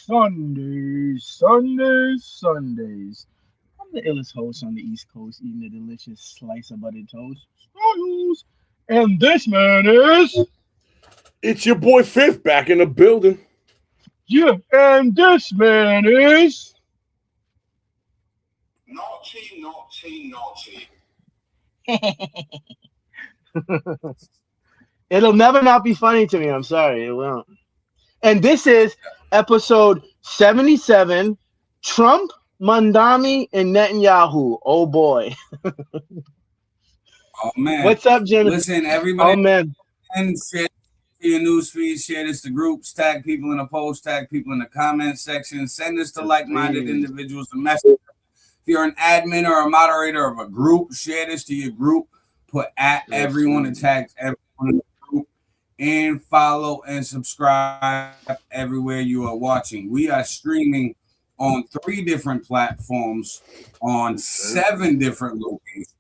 SunDaze. I'm the illest host on the East Coast, eating a delicious slice of buttered toast. Styles. And this man is. It's your boy FiF back in the building. Yeah, and this man is. Naughty, naughty, naughty. It'll never not be funny to me. I'm sorry, it won't. And this is episode 77. Trump, Mamdani, and Netanyahu. Oh boy. Oh man. What's up, Jimmy? Listen, everybody. Oh man. And share your news feed, share this to groups, tag people in the post, tag people in the comment section, send this to like-minded individuals to message. If you're an admin or a moderator of a group, share this to your group. Put at everyone and tag everyone in the group, and follow and subscribe everywhere you are watching. We are streaming on 3 different platforms on 7 different locations.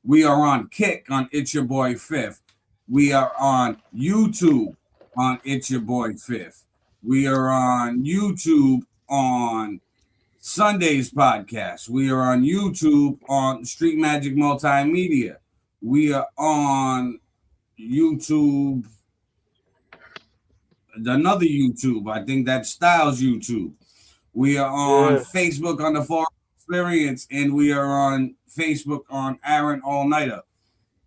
We are on Kick on It's Your Boy FiF. We are on YouTube on It's Your Boy FiF. We are on YouTube on SunDaze podcast. We are on YouTube on Street Magic Multimedia. We are on YouTube, another YouTube. I think that's Styles YouTube. We are on Facebook on the Forum Experience, and we are on Facebook on Aaron All Niter.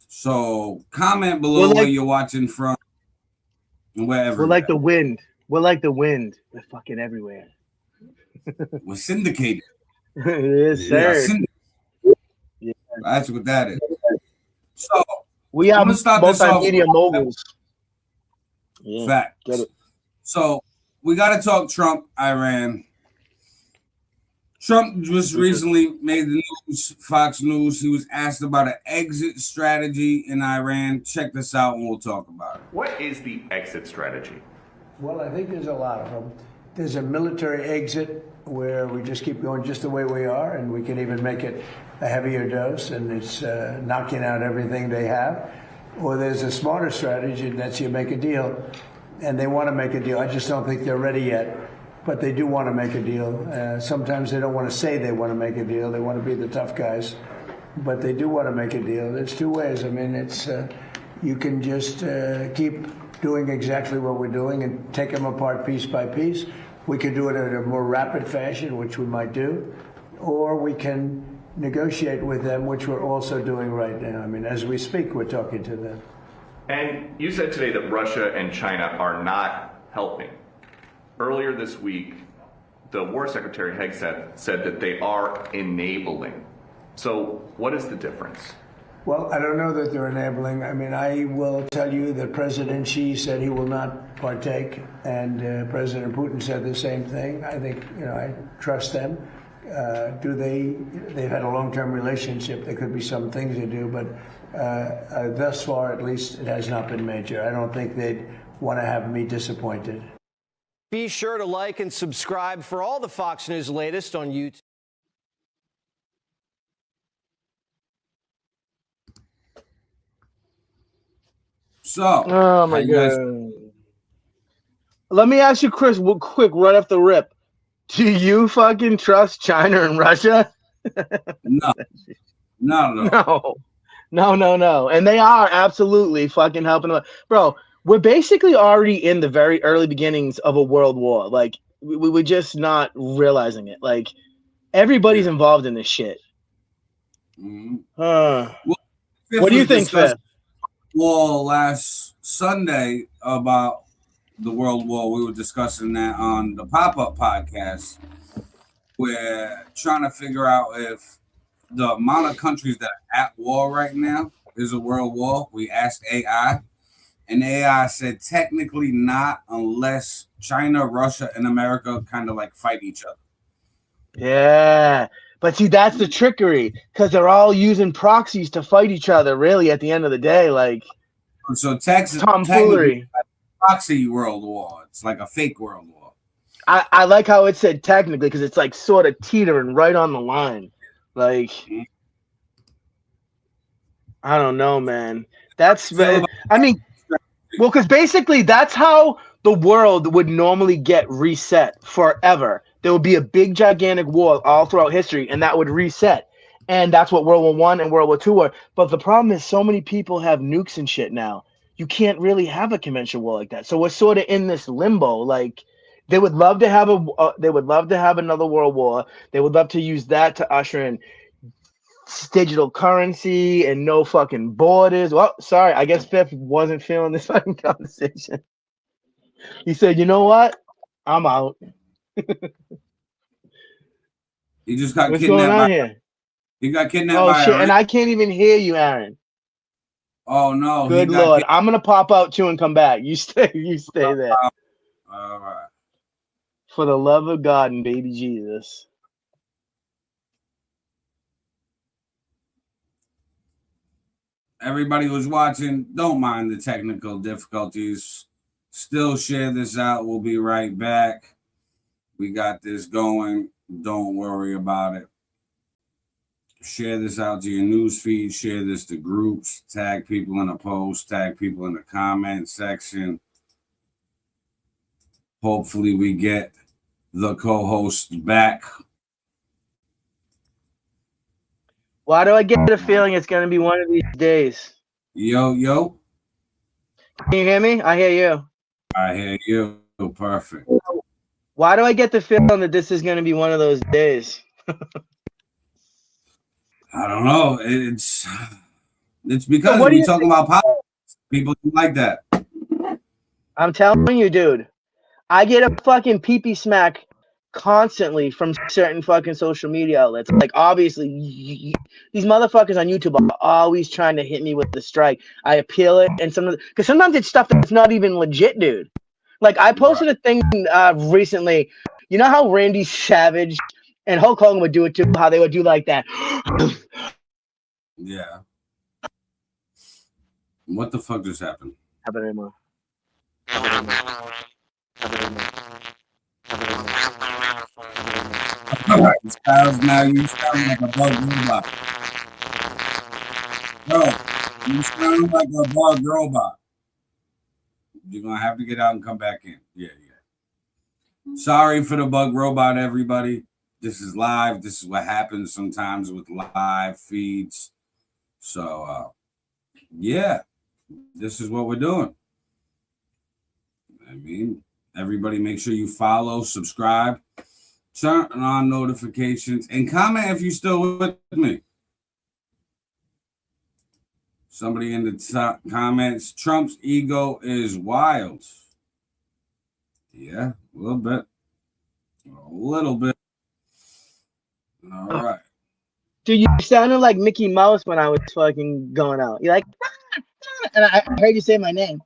So comment below where you're watching from and wherever. We're like the wind. We're like the wind. We're fucking everywhere. We're syndicated. Yes, sir. Yeah. That's what that is. So we are multimedia moguls. Yeah, fact. Get it. So we got to talk Trump, Iran. Trump just recently made the news, Fox News. He was asked about an exit strategy in Iran. Check this out and we'll talk about it. What is the exit strategy? Well, I think there's a lot of them. There's a military exit where we just keep going just the way we are, and we can even make it a heavier dose, and it's knocking out everything they have. Or there's a smarter strategy, and that's you make a deal, and they want to make a deal. I just don't think they're ready yet, but they do want to make a deal. Sometimes they don't want to say they want to make a deal. They want to be the tough guys, but they do want to make a deal. There's 2 ways. I mean, it's you can just keep doing exactly what we're doing and take them apart piece by piece. We can do it in a more rapid fashion, which we might do, or we can negotiate with them, which we're also doing right now. I mean, as we speak, we're talking to them. And you said today that Russia and China are not helping. Earlier this week, the War Secretary Hegseth said that they are enabling. So what is the difference? Well, I don't know that they're enabling. I mean, I will tell you that President Xi said he will not partake, and President Putin said the same thing. I think, I trust them. They've had a long-term relationship. There could be some things they do, but thus far, at least, it has not been major. I don't think they'd want to have me disappointed. Be sure to like and subscribe for all the Fox News latest on YouTube. So, oh my God. Let me ask you, Chris, quick, right off the rip. Do you fucking trust China and Russia? No. And they are absolutely fucking helping them. Bro, we're basically already in the very early beginnings of a world war. Like, we're just not realizing it. Like, everybody's involved in this shit. Mm-hmm. What do you think, Fifth? Well, last Sunday about the World War, we were discussing that on the Pop-Up podcast. We're trying to figure out if the amount of countries that are at war right now is a world war. We asked AI, and AI said technically not unless China, Russia, and America kind of like fight each other. Yeah. But see, that's the trickery, because they're all using proxies to fight each other, really, at the end of the day. Like, so Texas, tomfoolery. Like proxy world war. It's like a fake world war. I like how it said technically, because it's like sort of teetering right on the line. Like, I don't know, man. I mean, well, because basically that's how the world would normally get reset forever. There would be a big, gigantic war all throughout history, and that would reset. And that's what World War One and World War Two were. But the problem is, so many people have nukes and shit now. You can't really have a conventional war like that. So we're sort of in this limbo. Like they would love to have they would love to have another world war. They would love to use that to usher in digital currency and no fucking borders. Well, sorry, I guess FiF wasn't feeling this fucking conversation. He said, "You know what? I'm out." He just got What's going kidnapped on by. here? He got kidnapped Oh by. shit! And I can't even hear you, Aaron. Oh no! Good Lord, I'm gonna pop out too and come back. You stay there. All right. For the love of God and baby Jesus. Everybody who's watching, don't mind the technical difficulties. Still share this out. We'll be right back. We got this going. Don't worry about it. Share this out to your news feed. Share this to groups. Tag people in a post. Tag people in the comment section. Hopefully we get the co-host back. Why do I get a feeling it's going to be one of these days? Yo. Can you hear me? I hear you. I hear you. Perfect. Why do I get the feeling that this is going to be one of those days? I don't know. It's because So we talk about politics. People don't like that. I'm telling you, dude. I get a fucking pee-pee smack constantly from certain fucking social media outlets. Like, obviously, these motherfuckers on YouTube are always trying to hit me with the strike. I appeal it, and because sometimes it's stuff that's not even legit, dude. Like, I posted a thing recently. You know how Randy Savage and Hulk Hogan would do it too? How they would do like that. Yeah. What the fuck just happened? Happen anymore. Styles, now you sound like a bug robot. Bro, you sound like a bug robot. You're going to have to get out and come back in. Yeah. Sorry for the bug robot, everybody. This is live. This is what happens sometimes with live feeds. So, yeah, this is what we're doing. I mean, everybody make sure you follow, subscribe, turn on notifications, and comment if you're still with me. Somebody in the comments, Trump's ego is wild. Yeah, a little bit. All right. Dude, you sounded like Mickey Mouse when I was fucking going out. You're like, and I heard you say my name.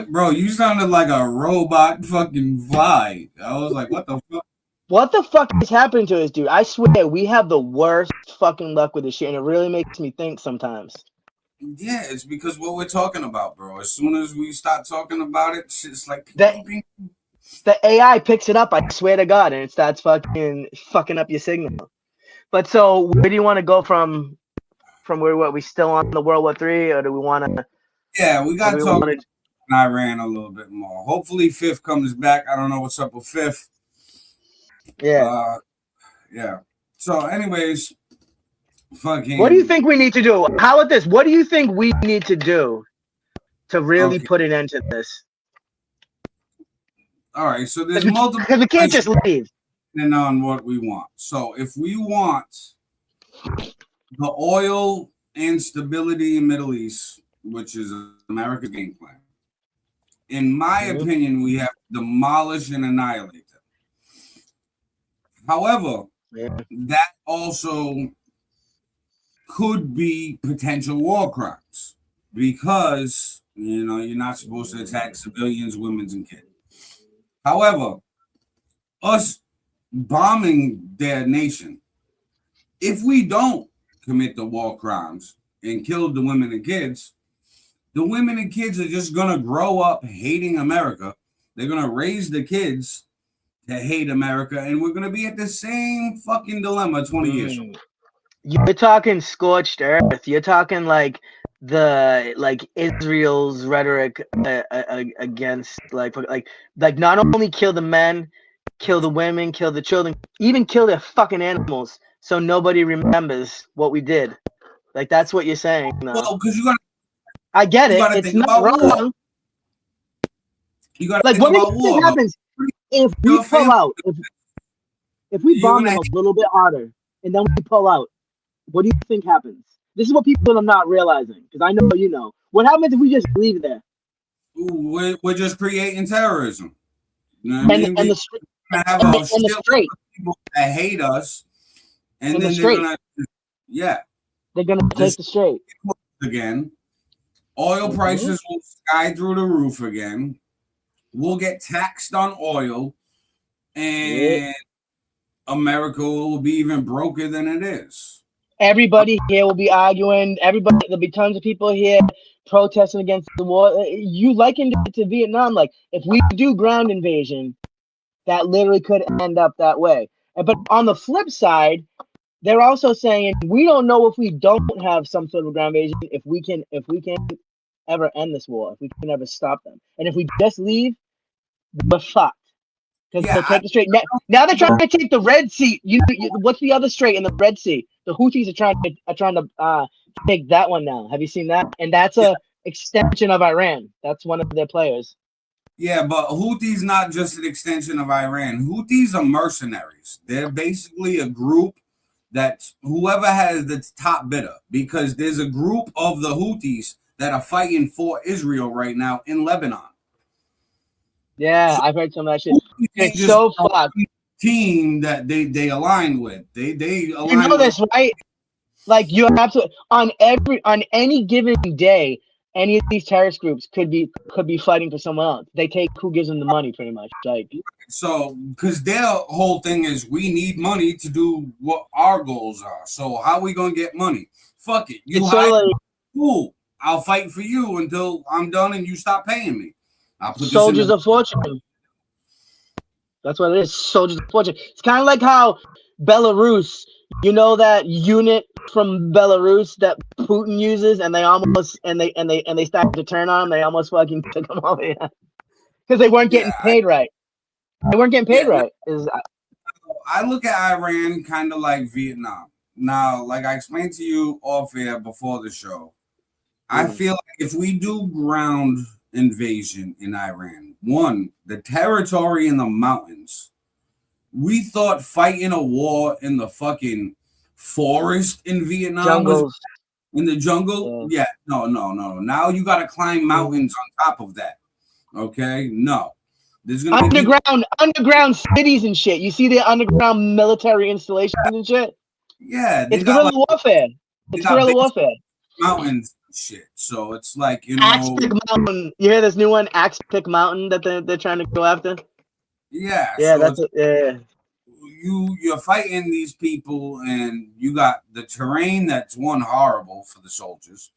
Bro, you sounded like a robot fucking fly. I was like, what the fuck? What the fuck is happening to us, dude? I swear, we have the worst fucking luck with this shit, and it really makes me think sometimes. Yeah, it's because what we're talking about, bro. As soon as we start talking about it, shit's like the AI picks it up, I swear to God, and it starts fucking up your signal. But so, where do you want to go from where we still on the World War III, or do we want to? Yeah, we got to talk about Iran a little bit more. Hopefully, FiF comes back. I don't know what's up with FiF. Yeah. Yeah. So, anyways, fucking. What do you think we need to do? How about this? What do you think we need to do to really put an end to this? All right. So there's multiple. Because we can't just leave. And on what we want. So if we want the oil and stability in Middle East, which is America's game plan, in my opinion, we have to demolish and annihilate them. However, that also could be potential war crimes because, you're not supposed to attack civilians, women, and kids. However, us bombing their nation, if we don't commit the war crimes and kill the women and kids, the women and kids are just going to grow up hating America. They're going to raise the kids to hate America, and we're going to be at the same fucking dilemma 20 years from now. You're talking scorched earth. You're talking like the Israel's rhetoric against like not only kill the men, kill the women, kill the children, even kill their fucking animals, so nobody remembers what we did. Like that's what you're saying now. Well, because I get it. gotta It's think not about wrong. war. You got to Like think what do about you war. think happens if we pull out? If we You're bomb them gonna- a little bit harder and then we pull out, what do you think happens? This is what people are not realizing, because I know you know. What happens if we just leave there? We're just creating terrorism. You know what I mean? And We're the gonna have and a the, and the shitload straight, of people that hate us, and and the then straight, they're gonna take This- the straight again. Oil prices will sky through the roof again. We'll get taxed on oil, and America will be even broker than it is. Everybody here will be arguing. There'll be tons of people here protesting against the war. You likened it to Vietnam. Like if we do ground invasion, that literally could end up that way. But on the flip side, they're also saying we don't know if we don't have some sort of ground invasion if we can ever end this war, if we can ever stop them, and if we just leave, we're fucked. Because they'll take the strait. Now they're trying to take the Red Sea. What's the other strait in the Red Sea? The Houthis are trying to take that one now. Have you seen that? And that's a extension of Iran. That's one of their players. Yeah, but Houthis not just an extension of Iran. Houthis are mercenaries. They're basically a group that whoever has the top bidder, because there's a group of the Houthis that are fighting for Israel right now in Lebanon. Yeah, I've heard some of that shit. It's just so fucked. Team that they align with. They align. You know this, right? Like you're absolutely on any given day, any of these terrorist groups could be fighting for someone else. They take who gives them the money, pretty much. Like so, because their whole thing is we need money to do what our goals are. So how are we gonna get money? Fuck it. You hide. Cool. I'll fight for you until I'm done and you stop paying me. I'll put soldiers of fortune. That's what it is. Soldiers of fortune. It's kind of like how Belarus, you know, that unit from Belarus that Putin uses, and they started to turn on him. They almost fucking took them over here because they weren't getting paid right. They weren't getting paid right. I look at Iran kind of like Vietnam. Now, like I explained to you off air before the show, I feel like if we do ground invasion in Iran, one, the territory in the mountains, we thought fighting a war in the fucking forest in Vietnam was in the jungle. Yeah, no. Now you got to climb mountains on top of that. Okay, no. There's gonna be underground cities and shit. You see the underground military installations and shit. Yeah, it's guerrilla warfare. It's guerrilla warfare. Mountains shit. So it's like, you know, Axpic Mountain. You hear this new one, Axpic Mountain, that they're trying to go after? Yeah. Yeah, so that's it. Yeah. You're fighting these people, and you got the terrain that's one horrible for the soldiers.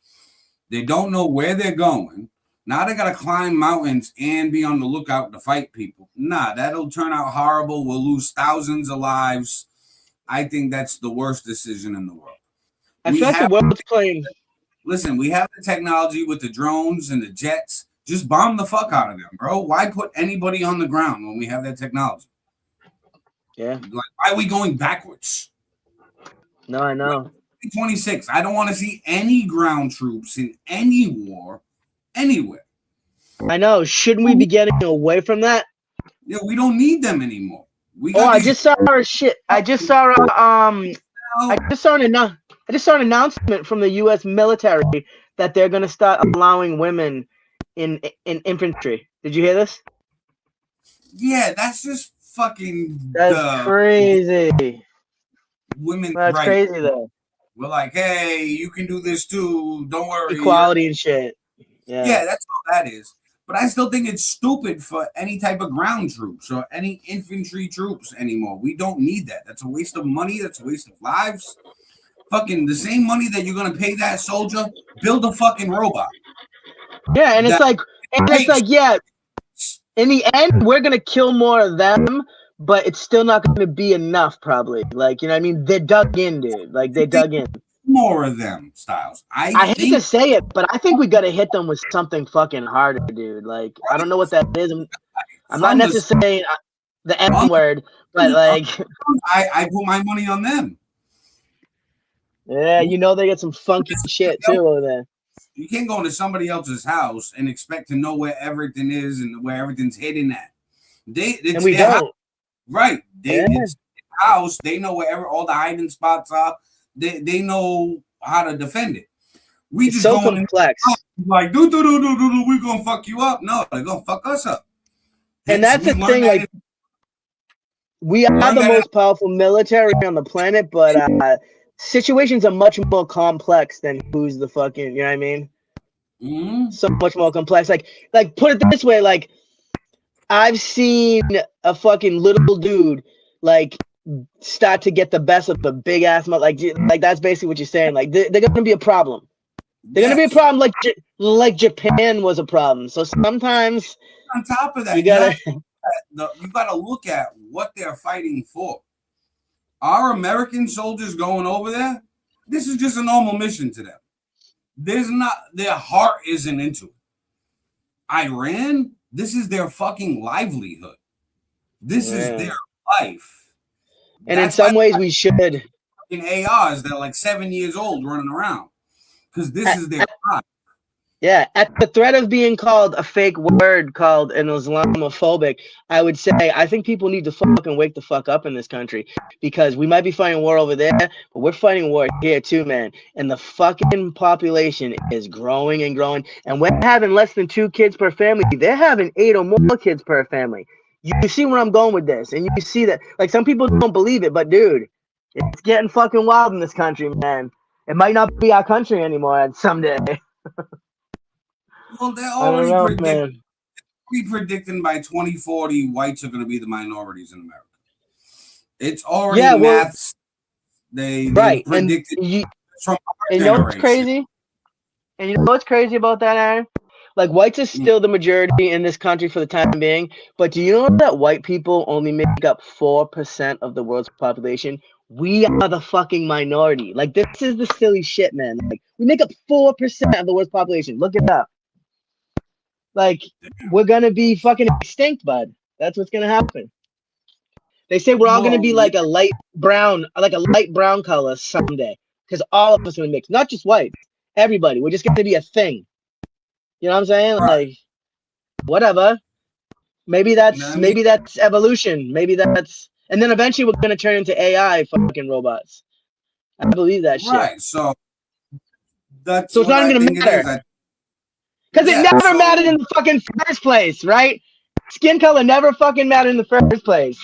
They don't know where they're going. Now they gotta climb mountains and be on the lookout to fight people. Nah, that'll turn out horrible. We'll lose thousands of lives. I think that's the worst decision in the world. I feel like the world's playing. Listen, we have the technology with the drones and the jets. Just bomb the fuck out of them, bro. Why put anybody on the ground when we have that technology? Yeah. Like, why are we going backwards? No, I know. 26. I don't want to see any ground troops in any war anywhere. I know. Shouldn't we be getting away from that? Yeah, we don't need them anymore. I just saw our shit. I just saw an announcement from the U.S. military that they're gonna start allowing women in infantry. Did you hear this? Yeah, that's just fucking. That's crazy. Women, that's crazy though. We're like, hey, you can do this too. Don't worry. Equality and shit. Yeah, that's all that is. But I still think it's stupid for any type of ground troops or any infantry troops anymore. We don't need that. That's a waste of money. That's a waste of lives. Fucking the same money that you're gonna pay that soldier, build a fucking robot. Yeah, and it's like, yeah. In the end, we're gonna kill more of them, but it's still not gonna be enough, probably. Like, you know what I mean? They dug in, dude. Like, they dug in. more of them, Styles. I hate to say it, but I think we got to hit them with something fucking harder, dude. Like, I don't know what that is. I'm not necessarily saying the N word, but like, I put my money on them. Yeah, you know they get some funky shit too over there. You can't go into somebody else's house and expect to know where everything is and where everything's hidden at. And we don't. House. Right. It's their house. They know wherever all the hiding spots are. They know how to defend it. We just so go complex. Like we're gonna fuck you up. No, they're gonna fuck us up. And that's the thing. Like, we are the most powerful military on the planet, but situations are much more complex than who's the fucking, you know what I mean? Mm-hmm. So much more complex. Like put it this way, like I've seen a fucking little dude like start to get the best of the big ass like that's basically what you're saying. Like they're gonna be a problem. They're gonna be a problem like Japan was a problem. So sometimes on top of that, you gotta look at what they're fighting for. Our American soldiers going over there, this is just a normal mission to them. Their heart isn't into it. Iran, this is their fucking livelihood. This is their life. And in some ways we should. In ARs, they're like 7 years old running around. Because this is their life. Yeah, at the threat of being called a fake word called an Islamophobic, I would say I think people need to fucking wake the fuck up in this country because we might be fighting war over there, but we're fighting war here too, man. And the fucking population is growing and growing, and we're having less than 2 kids per family. They're having 8 or more kids per family. You see where I'm going with this, and you see that like some people don't believe it, but dude, it's getting fucking wild in this country, man. It might not be our country anymore someday. Well, they're already predicting by 2040 whites are going to be the minorities in America. It's already maths. They predicted from and you know what's crazy? And you know what's crazy about that, Aaron? Like whites are still the majority in this country for the time being, but do you know that white people only make up 4% of the world's population? We are the fucking minority. Like this is the silly shit, man. Like we make up 4% of the world's population. Look it up. Like we're gonna be fucking extinct, bud. That's what's gonna happen. They say we're all gonna be like a light brown color someday, because all of us are gonna mix, not just white, everybody. We're just gonna be a thing. You know what I'm saying? Like, whatever. Maybe that's evolution. Maybe that's, and then eventually we're gonna turn into AI fucking robots. I believe that shit. Right. So that's it's not even gonna matter. Because it never mattered in the fucking first place, right? Skin color never fucking mattered in the first place.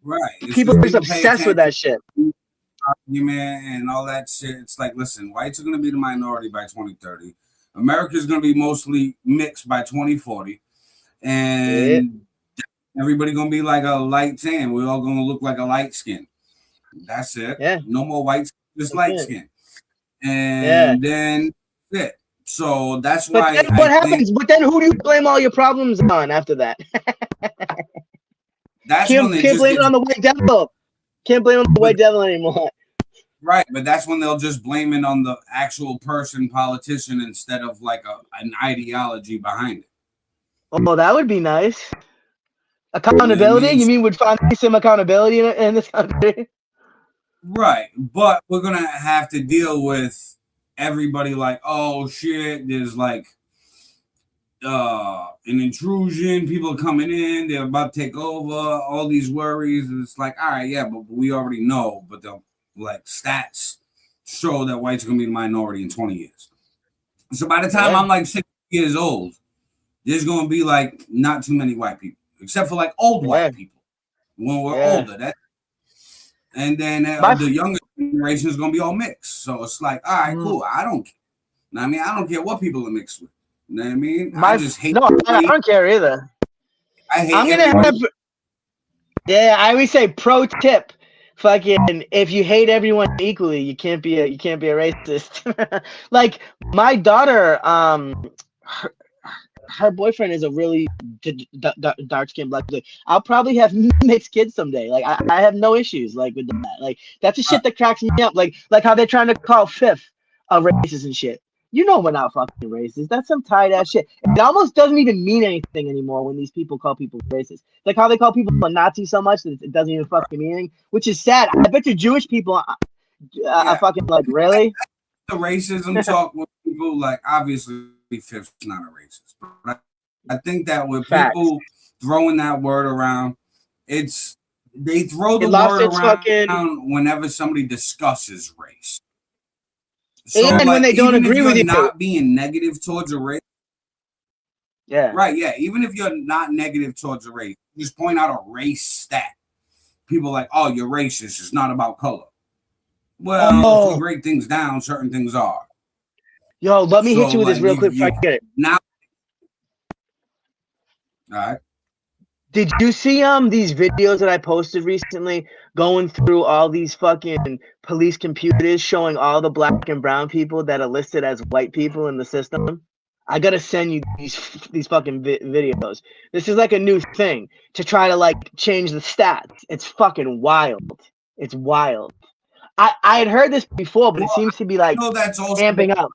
Right. People are just obsessed with that shit. Argument and all that shit. It's like, listen, whites are going to be the minority by 2030. America's going to be mostly mixed by 2040. And everybody going to be like a light tan. We're all going to look like a light skin. That's it. Yeah. No more white, just light skin. And then that's it. So that's why. But then what happens? But then who do you blame all your problems on after that? That's can't blame it on the white devil. Can't blame it on the white devil anymore. Right, but that's when they'll just blame it on the actual person, politician, instead of like an ideology behind it. Oh, that would be nice. Accountability? You mean we'd finally some accountability in this country? Right, but we're gonna have to deal with everybody like, oh shit, there's like an intrusion, people coming in, they're about to take over, all these worries. And it's like, all right, yeah, but we already know, but the like stats show that whites are gonna be the minority in 20 years. So by the time I'm like 60 years old, there's gonna be like not too many white people, except for like old white people when we're older. And then the younger generation is gonna be all mixed. So it's like, all right, cool. I don't care. I mean, I don't care what people are mixed with. You know what I mean? I just hate. No, I don't care either. I hate. I'm gonna have. Yeah, I always say pro tip. Fucking, if you hate everyone equally, you can't be a racist. Like my daughter, her boyfriend is a really dark skinned black dude. I'll probably have mixed kids someday. Like I have no issues like with that. Like that's the shit that cracks me up. Like how they're trying to call FiF a racist and shit. You know we're not fucking racist. That's some tight ass shit. It almost doesn't even mean anything anymore when these people call people racist. Like how they call people a Nazi so much that it doesn't even fucking mean anything, which is sad. I bet you Jewish people are fucking like, really? The racism talk with people, like, obviously FiF's not a racist, but I think that with people throwing that word around, they throw the word around whenever somebody discusses race. So, and like, when they don't agree with you, not being negative towards a race. Yeah. Right. Yeah. Even if you're not negative towards a race, just point out a race stat. People are like, oh, you're racist. It's not about color. Well, if we break things down, certain things are. Yo, let me hit you with this real quick before I get it. Now, all right. Did you see these videos that I posted recently going through all these fucking police computers showing all the black and brown people that are listed as white people in the system? I gotta send you these fucking videos. This is like a new thing to try to like change the stats. It's fucking wild. It's wild. I had heard this before, but it seems to be like amping up.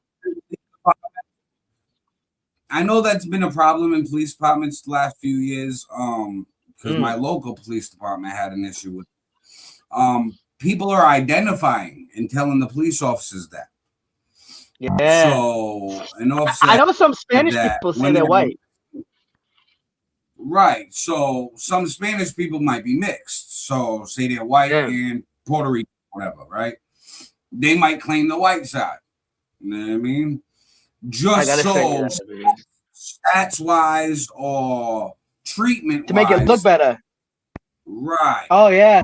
I know that's been a problem in police departments the last few years. Because my local police department had an issue with it. People are identifying and telling the police officers that. Yeah. So an officer, I know some Spanish people say they're white. Right. So some Spanish people might be mixed. So say they're white and Puerto Rican, whatever, right? They might claim the white side. You know what I mean? Just so stats wise or treatment to make it look better. Right. Oh yeah.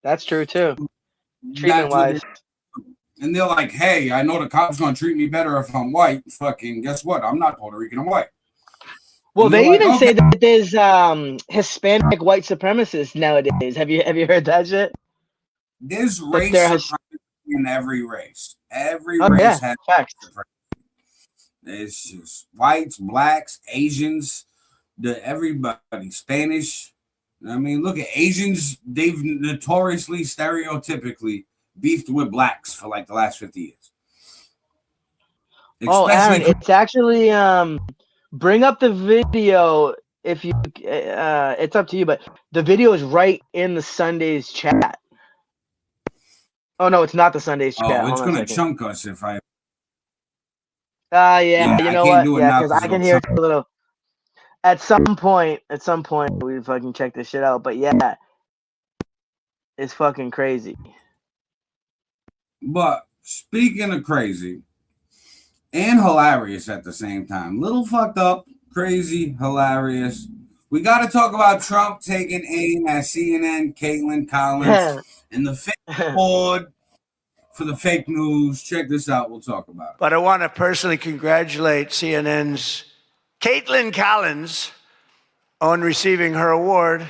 That's true too. Treatment wise. And they're like, hey, I know the cops gonna treat me better if I'm white. Fucking guess what? I'm not Puerto Rican, I'm white. Well, they even say that there's Hispanic white supremacists nowadays. Have you heard that shit? There's race supremacy in every race. Every race has facts. It's just whites, blacks, Asians, everybody, Spanish. I mean, look at Asians. They've notoriously, stereotypically beefed with blacks for like the last 50 years. Aaron, it's actually bring up the video if you. It's up to you, but the video is right in the SunDaze chat. Oh no, it's not the SunDaze chat. Oh, it's gonna chunk us if I. Yeah, you know what? Yeah, because I can hear it a little. At some point, we fucking check this shit out. But yeah, it's fucking crazy. But speaking of crazy and hilarious at the same time, little fucked up, crazy, hilarious. We got to talk about Trump taking aim at CNN, Caitlin Collins, and the fake board for the fake news. Check this out. We'll talk about it. But I want to personally congratulate CNN's Caitlin Collins on receiving her award. It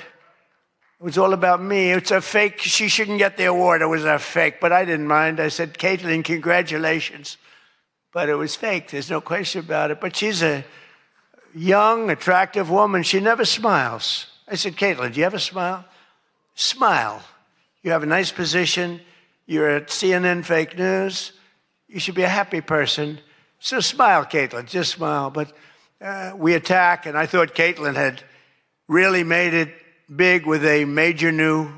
was all about me. It's a fake. She shouldn't get the award. It was a fake, but I didn't mind. I said, Caitlin, congratulations. But it was fake. There's no question about it. But she's a young, attractive woman. She never smiles. I said, Caitlin, do you have a smile? Smile. You have a nice position. You're at CNN Fake News. You should be a happy person. So smile, Caitlin. Just smile. But we attack, and I thought Caitlin had really made it big with a major new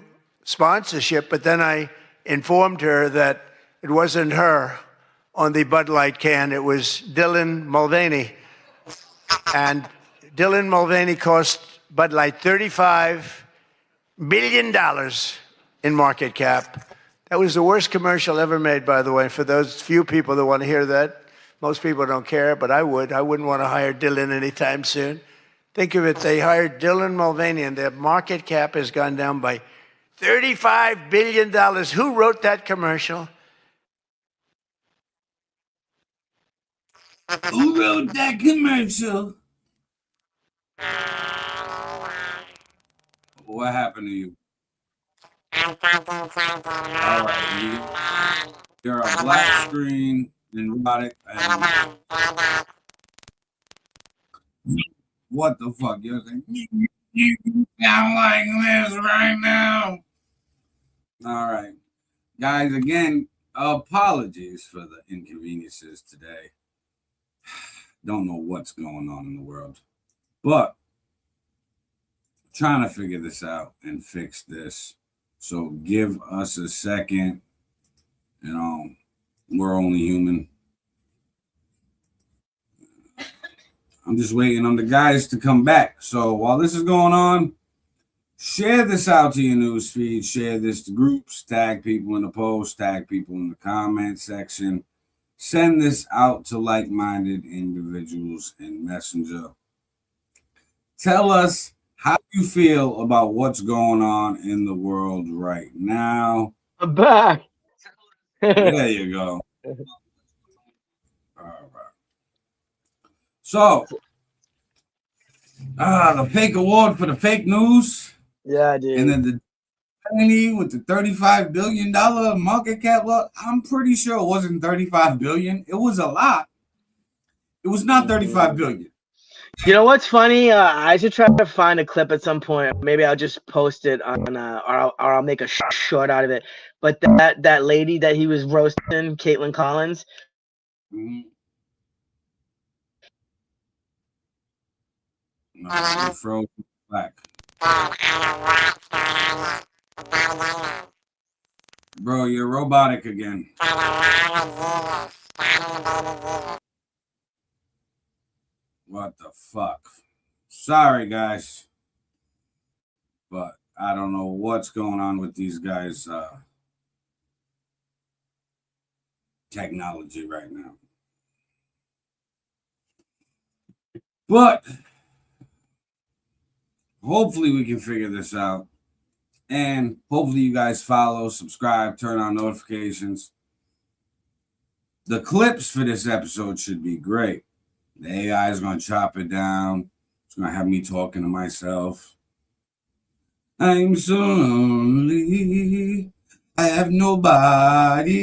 sponsorship, but then I informed her that it wasn't her on the Bud Light can, it was Dylan Mulvaney. And Dylan Mulvaney cost Bud Light $35 billion in market cap. That was the worst commercial ever made, by the way, for those few people that want to hear that. Most people don't care, but I would. I wouldn't want to hire Dylan anytime soon. Think of it, they hired Dylan Mulvaney, and their market cap has gone down by $35 billion. Who wrote that commercial? Who wrote that commercial? What happened to you? All right, you're a black screen and robotic. what the fuck. You're saying, you sound like this right now. All right. Guys, again, apologies for the inconveniences today. Don't know what's going on in the world, but trying to figure this out and fix this. So give us a second. You know, we're only human. I'm just waiting on the guys to come back. So while this is going on, share this out to your news feed. Share this to groups. Tag people in the post. Tag people in the comment section. Send this out to like-minded individuals in Messenger. Tell us how you feel about what's going on in the world right now. I'm back. There you go. All right. So, the fake award for the fake news. Yeah, dude. And then the penny with the $35 billion market cap. I'm pretty sure it wasn't $35 billion. It was a lot. It was not $35 billion. You know what's funny? I should try to find a clip at some point. Maybe I'll just post it on, or I'll make a short out of it. But that lady that he was roasting, Caitlin Collins. Mm-hmm. No, frozen black. Bro, you're robotic again. What the fuck? Sorry, guys. But I don't know what's going on with these guys' technology right now. But hopefully we can figure this out. And hopefully you guys follow, subscribe, turn on notifications. The clips for this episode should be great. The AI is going to chop it down. It's going to have me talking to myself. I'm so lonely. I have nobody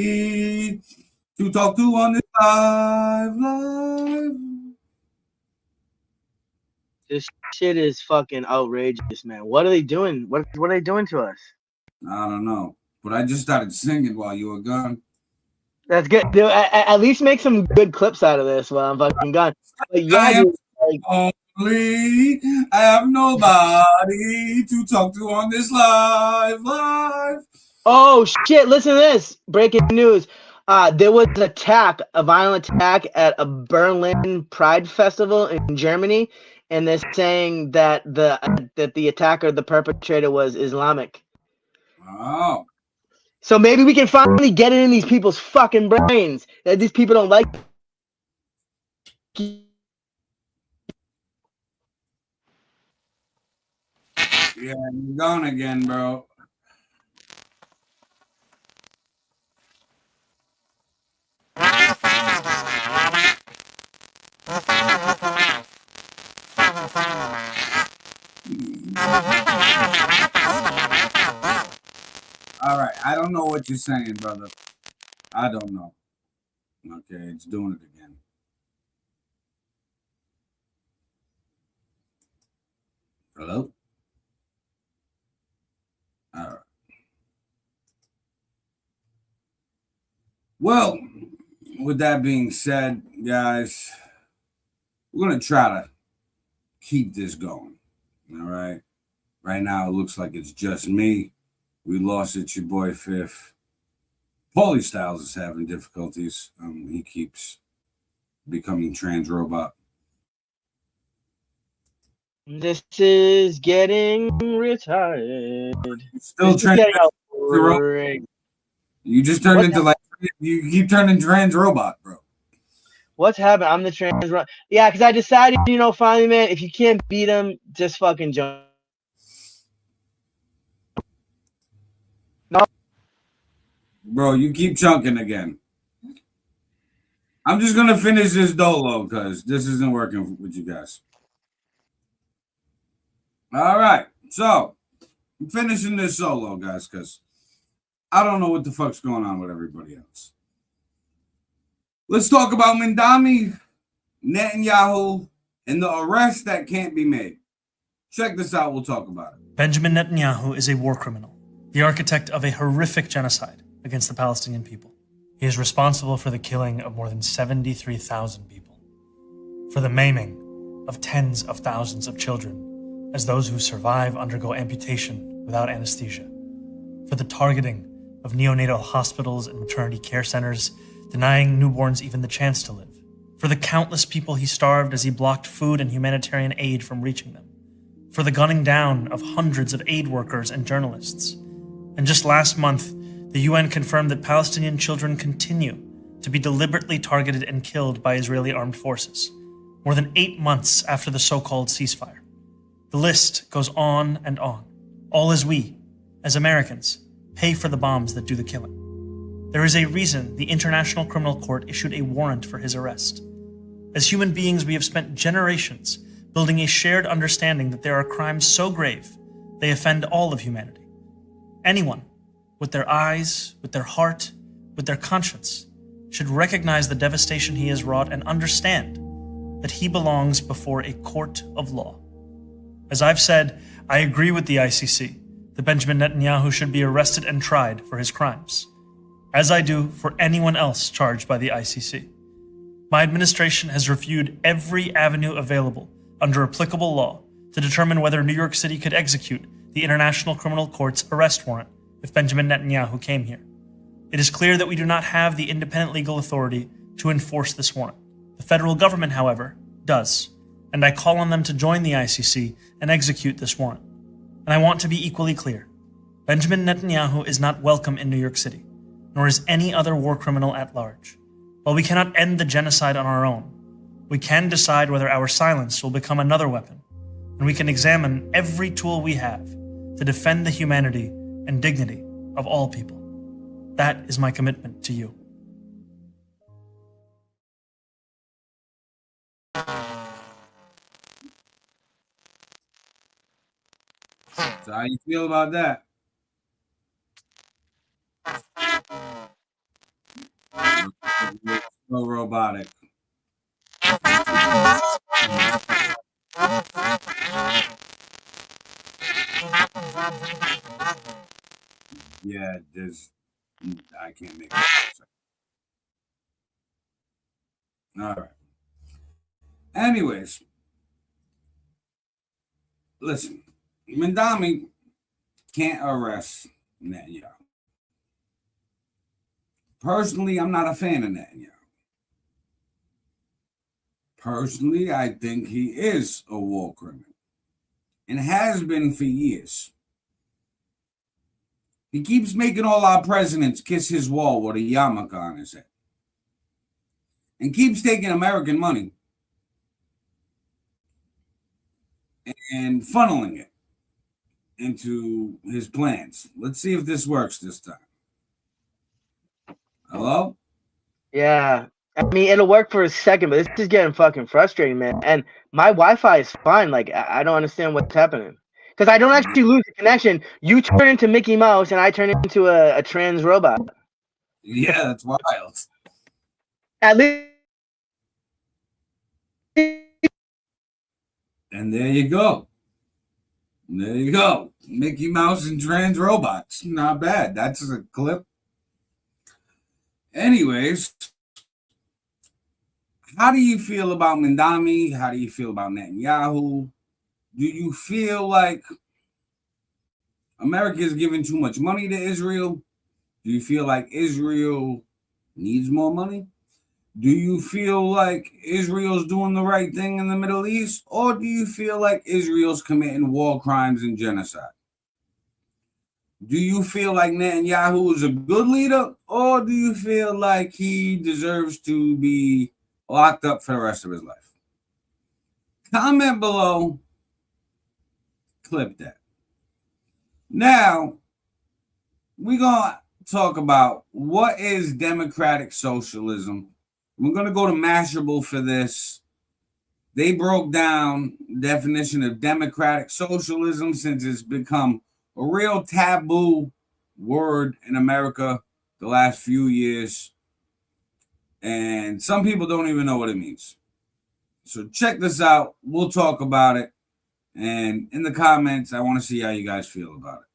to talk to on this live. This shit is fucking outrageous, man. What are they doing? What are they doing to us? I don't know. But I just started singing while you were gone. That's good. Dude, at least make some good clips out of this while I'm fucking gone. But yeah, dude, like, only I have nobody to talk to on this live. oh shit! Listen to this. Breaking news. There was a violent attack at a Berlin Pride Festival in Germany, and they're saying that the attacker, the perpetrator, was Islamic. Oh. So maybe we can finally get it in these people's fucking brains that these people don't like. Yeah, you're gone again, bro. All right, I don't know what you're saying, brother. I don't know. Okay, it's doing it again. Hello? All right. Well, with that being said, guys, we're going to try to keep this going. All right? Right now, it looks like it's just me. We lost it, your boy FiF. Paulie Styles is having difficulties. He keeps becoming trans robot. This is getting retired. Still trans. You just turned into like you keep turning trans robot, bro. What's happened? I'm the trans robot. Yeah, because I decided, finally, man, if you can't beat them, just fucking jump. No. Bro, you keep chunking again. I'm just gonna finish this dolo because this isn't working with you guys. All right, so I'm finishing this solo, guys, because I don't know what the fuck's going on with everybody else. Let's talk about Mamdani, Netanyahu, and the arrest that can't be made. Check this out. We'll talk about it. Benjamin Netanyahu is a war criminal, the architect of a horrific genocide against the Palestinian people. He is responsible for the killing of more than 73,000 people, for the maiming of tens of thousands of children as those who survive undergo amputation without anesthesia, for the targeting of neonatal hospitals and maternity care centers, denying newborns even the chance to live, for the countless people he starved as he blocked food and humanitarian aid from reaching them, for the gunning down of hundreds of aid workers and journalists. And just last month, the UN confirmed that Palestinian children continue to be deliberately targeted and killed by Israeli armed forces, more than 8 months after the so-called ceasefire. The list goes on and on, all as we, as Americans, pay for the bombs that do the killing. There is a reason the International Criminal Court issued a warrant for his arrest. As human beings, we have spent generations building a shared understanding that there are crimes so grave they offend all of humanity. Anyone, with their eyes, with their heart, with their conscience, should recognize the devastation he has wrought and understand that he belongs before a court of law. As I've said, I agree with the ICC that Benjamin Netanyahu should be arrested and tried for his crimes, as I do for anyone else charged by the ICC. My administration has reviewed every avenue available under applicable law to determine whether New York City could execute the International Criminal Court's arrest warrant if Benjamin Netanyahu came here. It is clear that we do not have the independent legal authority to enforce this warrant. The federal government, however, does, and I call on them to join the ICC and execute this warrant. And I want to be equally clear. Benjamin Netanyahu is not welcome in New York City, nor is any other war criminal at large. While we cannot end the genocide on our own, we can decide whether our silence will become another weapon, and we can examine every tool we have to defend the humanity and dignity of all people. That is my commitment to you. So how you feel about that? So robotic. Yeah, I can't make it. All right. Anyways, listen, Mamdani can't arrest Netanyahu. Personally, I'm not a fan of Netanyahu. Personally, I think he is a war criminal and has been for years. He keeps making all our presidents kiss his wall with a yarmulke on his head and keeps taking American money and funneling it into his plans. Let's see if this works this time. Hello? Yeah. I mean, it'll work for a second, but this is getting fucking frustrating, man. And my Wi-Fi is fine. Like, I don't understand what's happening. Because I don't actually lose the connection. You turn into Mickey Mouse, and I turn into a trans robot. Yeah, that's wild. At least. And there you go. There you go. Mickey Mouse and trans robots. Not bad. That's a clip. Anyways, how do you feel about Mamdani? How do you feel about Netanyahu? Do you feel like America is giving too much money to Israel? Do you feel like Israel needs more money? Do you feel like Israel's doing the right thing in the Middle East? Or do you feel like Israel's committing war crimes and genocide? Do you feel like Netanyahu is a good leader? Or do you feel like he deserves to be locked up for the rest of his life? Comment below. Clip that. Now, we're going to talk about what is democratic socialism. We're going to go to Mashable for this. They broke down the definition of democratic socialism since it's become a real taboo word in America the last few years. And some people don't even know what it means. So check this out. We'll talk about it. And in the comments, I want to see how you guys feel about it.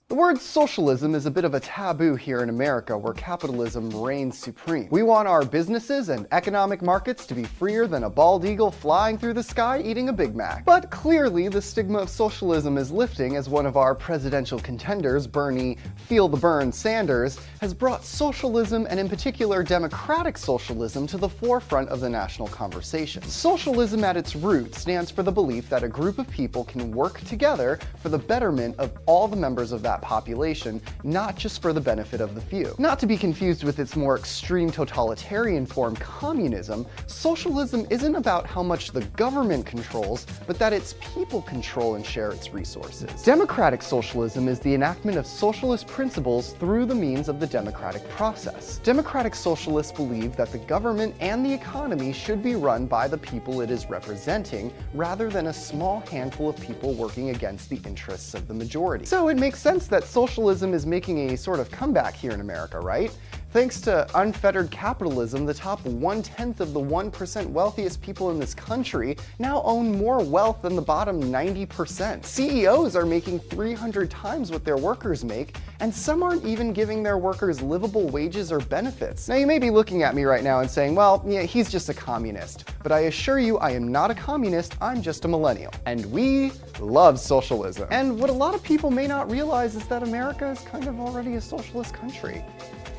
The word socialism is a bit of a taboo here in America, where capitalism reigns supreme. We want our businesses and economic markets to be freer than a bald eagle flying through the sky eating a Big Mac. But clearly, the stigma of socialism is lifting, as one of our presidential contenders, Bernie Feel the Burn Sanders, has brought socialism, and in particular democratic socialism, to the forefront of the national conversation. Socialism at its root stands for the belief that a group of people can work together for the betterment of all the members of that population, not just for the benefit of the few. Not to be confused with its more extreme totalitarian form, communism, socialism isn't about how much the government controls, but that its people control and share its resources. Democratic socialism is the enactment of socialist principles through the means of the democratic process. Democratic socialists believe that the government and the economy should be run by the people it is representing, rather than a small handful of people working against the interests of the majority. So it makes sense that socialism is making a sort of comeback here in America, right? Thanks to unfettered capitalism, the top 1/10 of the 1% wealthiest people in this country now own more wealth than the bottom 90%. CEOs are making 300 times what their workers make, and some aren't even giving their workers livable wages or benefits. Now, you may be looking at me right now and saying, well, yeah, he's just a communist. But I assure you, I am not a communist, I'm just a millennial. And we love socialism. And what a lot of people may not realize is that America is kind of already a socialist country.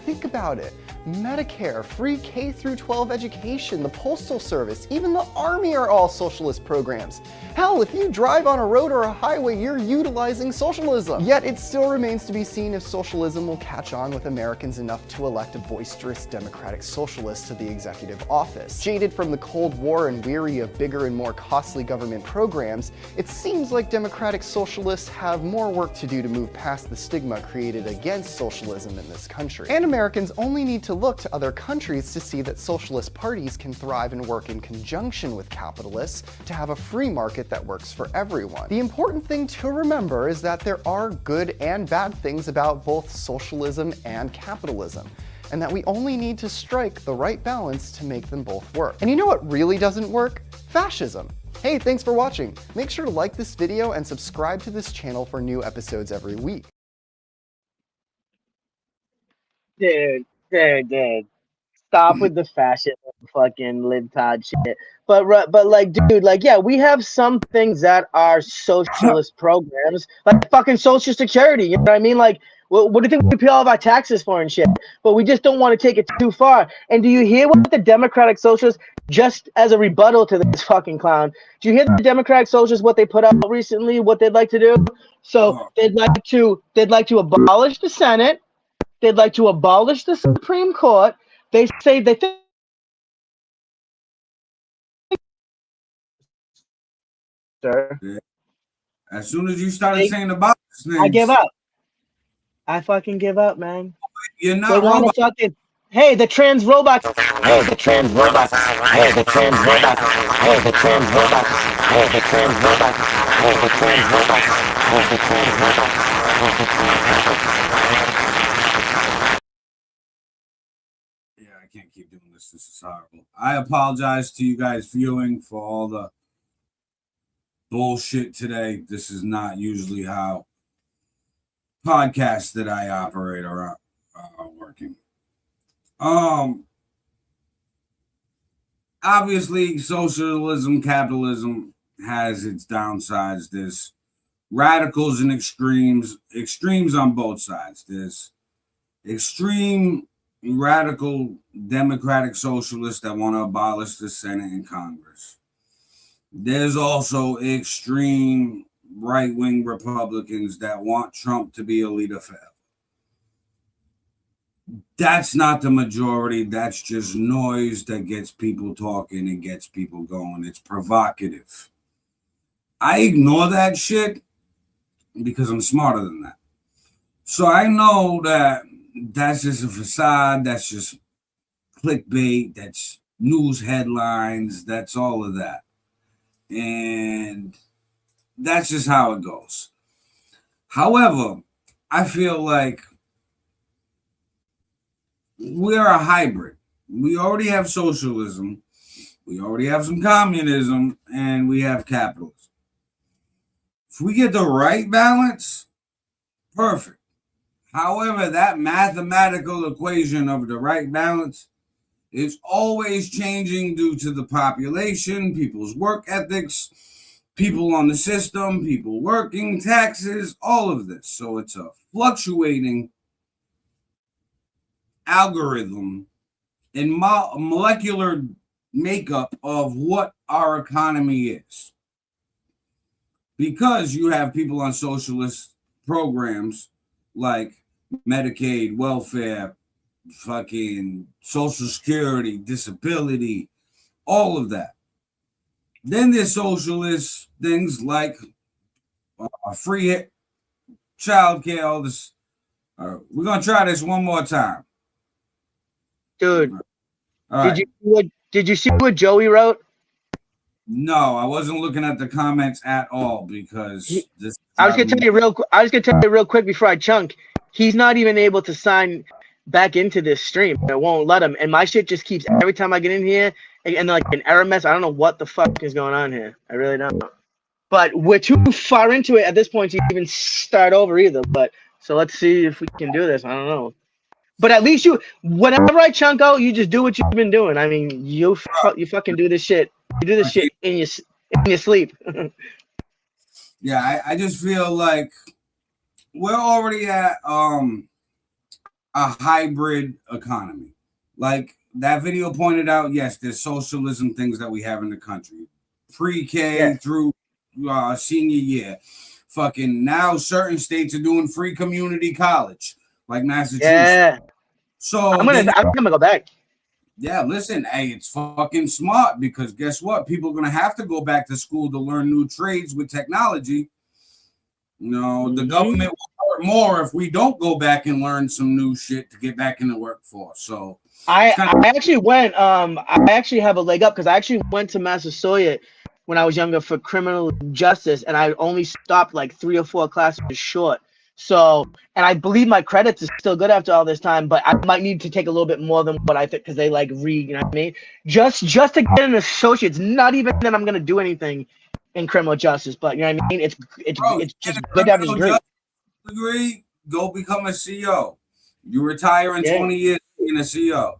Think about it. Medicare, free K-12 education, the Postal Service, even the Army are all socialist programs. Hell, if you drive on a road or a highway, you're utilizing socialism. Yet it still remains to be seen if socialism will catch on with Americans enough to elect a boisterous democratic socialist to the executive office. Jaded from the Cold War and weary of bigger and more costly government programs, it seems like democratic socialists have more work to do to move past the stigma created against socialism in this country. And Americans only need to look to other countries to see that socialist parties can thrive and work in conjunction with capitalists to have a free market that works for everyone. The important thing to remember is that there are good and bad things about both socialism and capitalism, and that we only need to strike the right balance to make them both work. And you know what really doesn't work? Fascism. Hey, thanks for watching. Make sure to like this video and subscribe to this channel for new episodes every week. Dude. Stop with the fashion fucking libtard shit. But like, dude, like, yeah, we have some things that are socialist programs, like fucking Social Security. You know what I mean? Like, what do you think we pay all of our taxes for and shit? But we just don't want to take it too far. And do you hear what the Democratic Socialists, just as a rebuttal to this fucking clown, do you hear the Democratic Socialists what they put out recently? What they'd like to do? So they'd like to abolish the Senate. They'd like to abolish the Supreme Court. They say they think. Sir. As soon as you started saying about this name, I give up. I fucking give up, man. You're not they wrong. Fucking, hey, the trans robots. Hey, the trans robots. Hey, the trans robots. Hey, the trans robots. Hey, the trans robots. Hey, the trans robots. Hey, the trans robots. Hey, the trans robots. I can't keep doing this. This is horrible. I apologize to you guys viewing for all the bullshit today. This is not usually how podcasts that I operate are working. Obviously, socialism, capitalism has its downsides. There's radicals and extremes on both sides. There's extreme radical democratic socialists that want to abolish the Senate and Congress. There's also extreme right-wing Republicans that want Trump to be a leader forever. That's not the majority. That's just noise that gets people talking and gets people going. It's provocative. I ignore that shit because I'm smarter than that. So I know that that's just a facade. That's just clickbait. That's news headlines. That's all of that. And that's just how it goes. However, I feel like we're a hybrid. We already have socialism. We already have some communism, and we have capitalism. If we get the right balance, perfect. However, that mathematical equation of the right balance is always changing due to the population, people's work ethics, people on the system, people working, taxes, all of this. So it's a fluctuating algorithm and molecular makeup of what our economy is. Because you have people on socialist programs like Medicaid, welfare, fucking Social Security, disability, all of that. Then there's socialist things like free childcare, all this. We're gonna try this one more time, Dude. All right. Did you see what Joey wrote? No, I wasn't looking at the comments at all because this. I was gonna tell you real quick before I chunk. He's not even able to sign back into this stream. It won't let him. And my shit just keeps every time I get in here and like an error mess. I don't know what the fuck is going on here. I really don't. But we're too far into it at this point to even start over either. But so let's see if we can do this. I don't know. But at least whenever I chunk out, you just do what you've been doing. I mean, you fucking do this shit. You do this shit in your sleep. Yeah, I just feel like we're already at a hybrid economy. Like that video pointed out, yes, there's socialism things that we have in the country. Pre-K through senior year. Fucking now certain states are doing free community college, like Massachusetts. Yeah. So I'm gonna go back. Yeah, listen, hey, it's fucking smart because guess what? People are gonna have to go back to school to learn new trades with technology. You know, the government will hurt more if we don't go back and learn some new shit to get back in the workforce. So I actually went. I actually have a leg up because I actually went to Massasoit when I was younger for criminal justice, and I only stopped like 3 or 4 classes short. So, and I believe my credits is still good after all this time, but I might need to take a little bit more than what I think because they like you know what I mean? Just to get an associate's, not even that I'm gonna do anything in criminal justice, but you know what I mean? It's just good to have a degree. Go become a CEO. You retire in 20 years being a CEO.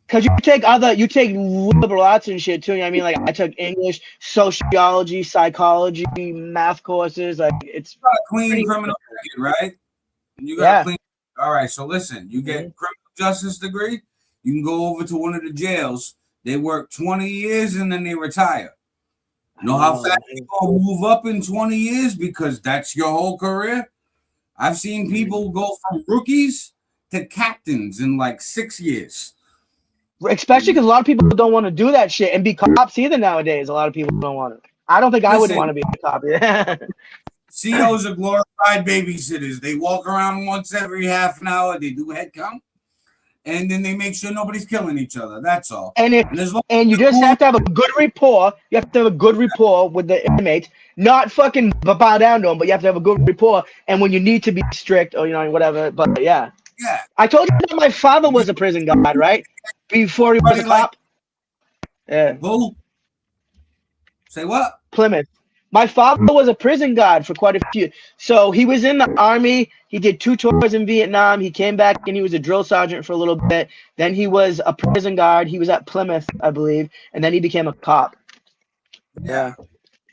Because you take liberal arts and shit too. You know what I mean? Like I took English, sociology, psychology, math courses. Like it's got a clean criminal record, right? You got a clean. All right. So listen, you get criminal justice degree. You can go over to one of the jails. They work 20 years and then they retire. You know how fast you gonna move up in 20 years because that's your whole career. I've seen people go from rookies to captains in like 6 years. Especially because a lot of people don't want to do that shit and be cops either nowadays. A lot of people don't want to. I don't think I would want to be a cop. CEOs are glorified babysitters. They walk around once every half an hour. They do head count, and then they make sure nobody's killing each other. That's all. And you just have to have a good rapport. You have to have a good rapport with the inmates. Not fucking bow down to them, but you have to have a good rapport. And when you need to be strict or whatever. But yeah. Yeah. I told you that my father was a prison guard, right? Before he was a cop. Yeah. Who? Say what? Plymouth. My father was a prison guard for quite a few. So he was in the army. He did 2 tours in Vietnam. He came back and he was a drill sergeant for a little bit. Then he was a prison guard. He was at Plymouth, I believe. And then he became a cop. Yeah.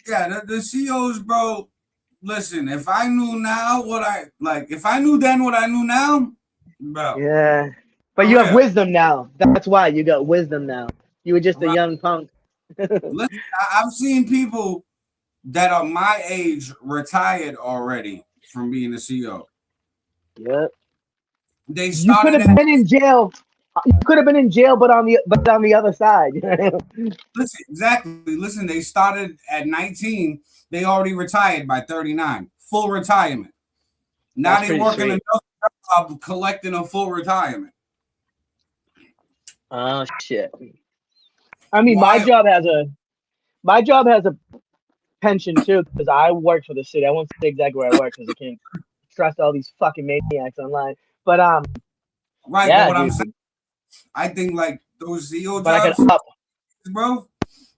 Yeah, the CEOs, bro. Listen, if I knew now if I knew then what I knew now, bro. Yeah. But you have wisdom now. That's why you got wisdom now. You were just a young punk. Listen, I've seen people that are my age retired already from being a CEO. Yep. They started. You could have been in jail. You could have been in jail, but on the other side. Listen, exactly. Listen, they started at 19. They already retired by 39. Full retirement. Now they working another job collecting a full retirement. Oh shit. I mean, my job has a pension too because I work for the city. I won't say exactly where I work because I can't trust all these fucking maniacs online. But right. Yeah, but what I'm saying, I think like those CEO but jobs, bro.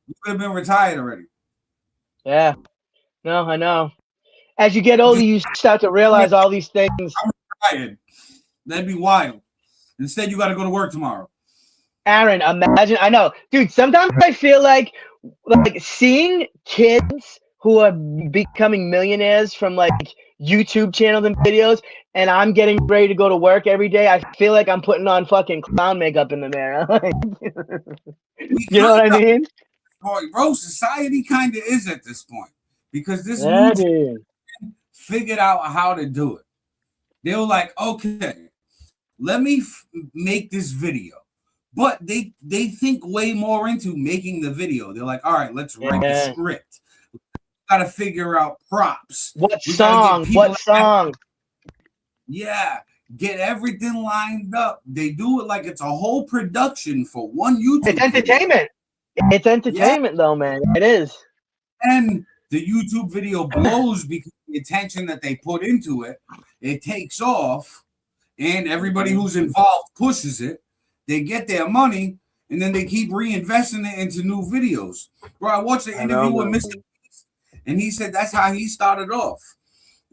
You could have been retired already. Yeah. No, I know. As you get older, you start to realize all these things. I'm retired. That'd be wild. Instead, you got to go to work tomorrow. Aaron, imagine. I know, dude. Sometimes I feel like seeing kids who are becoming millionaires from like YouTube channels and videos, and I'm getting ready to go to work every day. I feel like I'm putting on fucking clown makeup in the mirror. You know what I mean? Bro, society kind of is at this point because this Yeah, new dude. figured out how to do it. They were like, okay, let me make this video. But they think way more into making the video. They're like, all right, let's write the script. We got to figure out props. What song? What song? Yeah, get everything lined up. They do it like it's a whole production for one YouTube. It's entertainment. It's entertainment, though, man. It is. And the YouTube video blows because the attention that they put into it, it takes off, and everybody who's involved pushes it. They get their money, and then they keep reinvesting it into new videos. Bro, I watched the interview with Mr. Beast, and he said that's how he started off.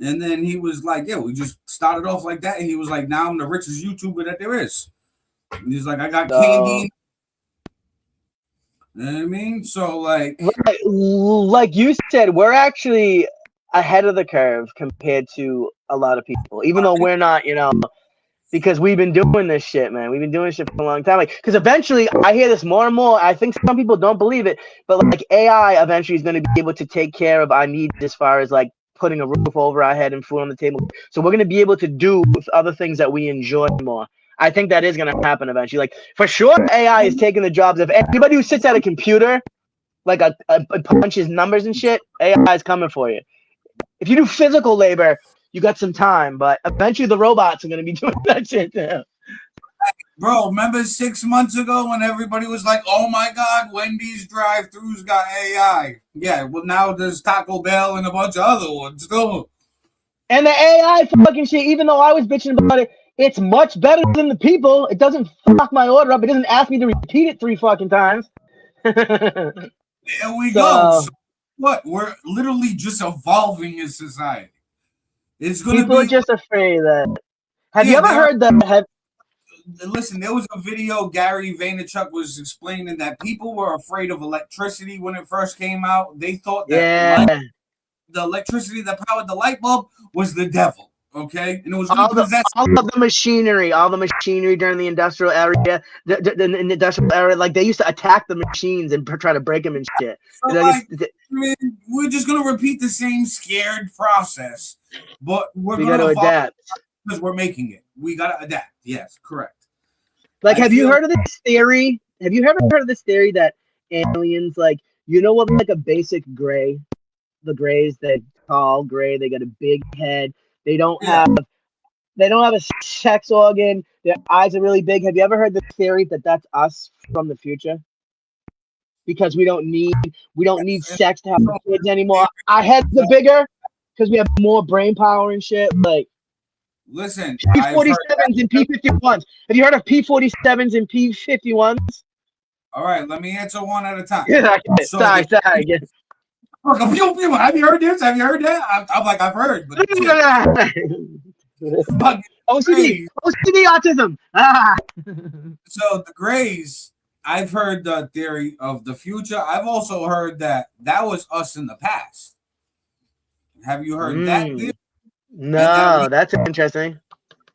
And then he was like, yeah, we just started off like that. And he was like, now I'm the richest YouTuber that there is. And he's like, I got candy. You know what I mean? So, like you said, we're actually ahead of the curve compared to a lot of people, even though we're not, because we've been doing this shit, man. We've been doing shit for a long time. Like, because eventually, I hear this more and more. I think some people don't believe it, but like AI eventually is going to be able to take care of our needs as far as like putting a roof over our head and food on the table. So we're going to be able to do other things that we enjoy more. I think that is going to happen eventually. Like, for sure, AI is taking the jobs of anybody who sits at a computer, like punches numbers and shit. AI is coming for you. If you do physical labor, you got some time, but eventually the robots are going to be doing that shit too. Bro, remember 6 months ago when everybody was like, oh my God, Wendy's drive-thrus got AI. Yeah, well, now there's Taco Bell and a bunch of other ones too. And the AI fucking shit, even though I was bitching about it, it's much better than the people. It doesn't fuck my order up. It doesn't ask me to repeat it 3 fucking times. There we go. So what? We're literally just evolving as society. It's gonna people are just afraid that. Have you ever heard that? Listen, there was a video Gary Vaynerchuk was explaining that people were afraid of electricity when it first came out. They thought that the electricity that powered the light bulb was the devil. Okay, and it was all of the machinery, during the industrial area, the industrial era, like they used to attack the machines and try to break them and shit. So we're just gonna repeat the same scared process, but we're gonna adapt because we're making it. We gotta adapt. Yes, correct. Like, have you heard of this theory? Have you ever heard of this theory that aliens, like, what, like a basic gray, the grays, they tall gray, they got a big head. They don't have a sex organ. Their eyes are really big. Have you ever heard the theory that that's us from the future? Because we don't need sex to have kids anymore. Our heads are bigger because we have more brain power and shit. Like, listen, P-47s and P-51s. Have you heard of P-47s and P-51s? All right, let me answer one at a time. Sorry. Have you heard this? Have you heard that? I'm like, I've heard. But OCD, autism. So the Greys, I've heard the theory of the future. I've also heard that was us in the past. Have you heard that theory? No, that's interesting.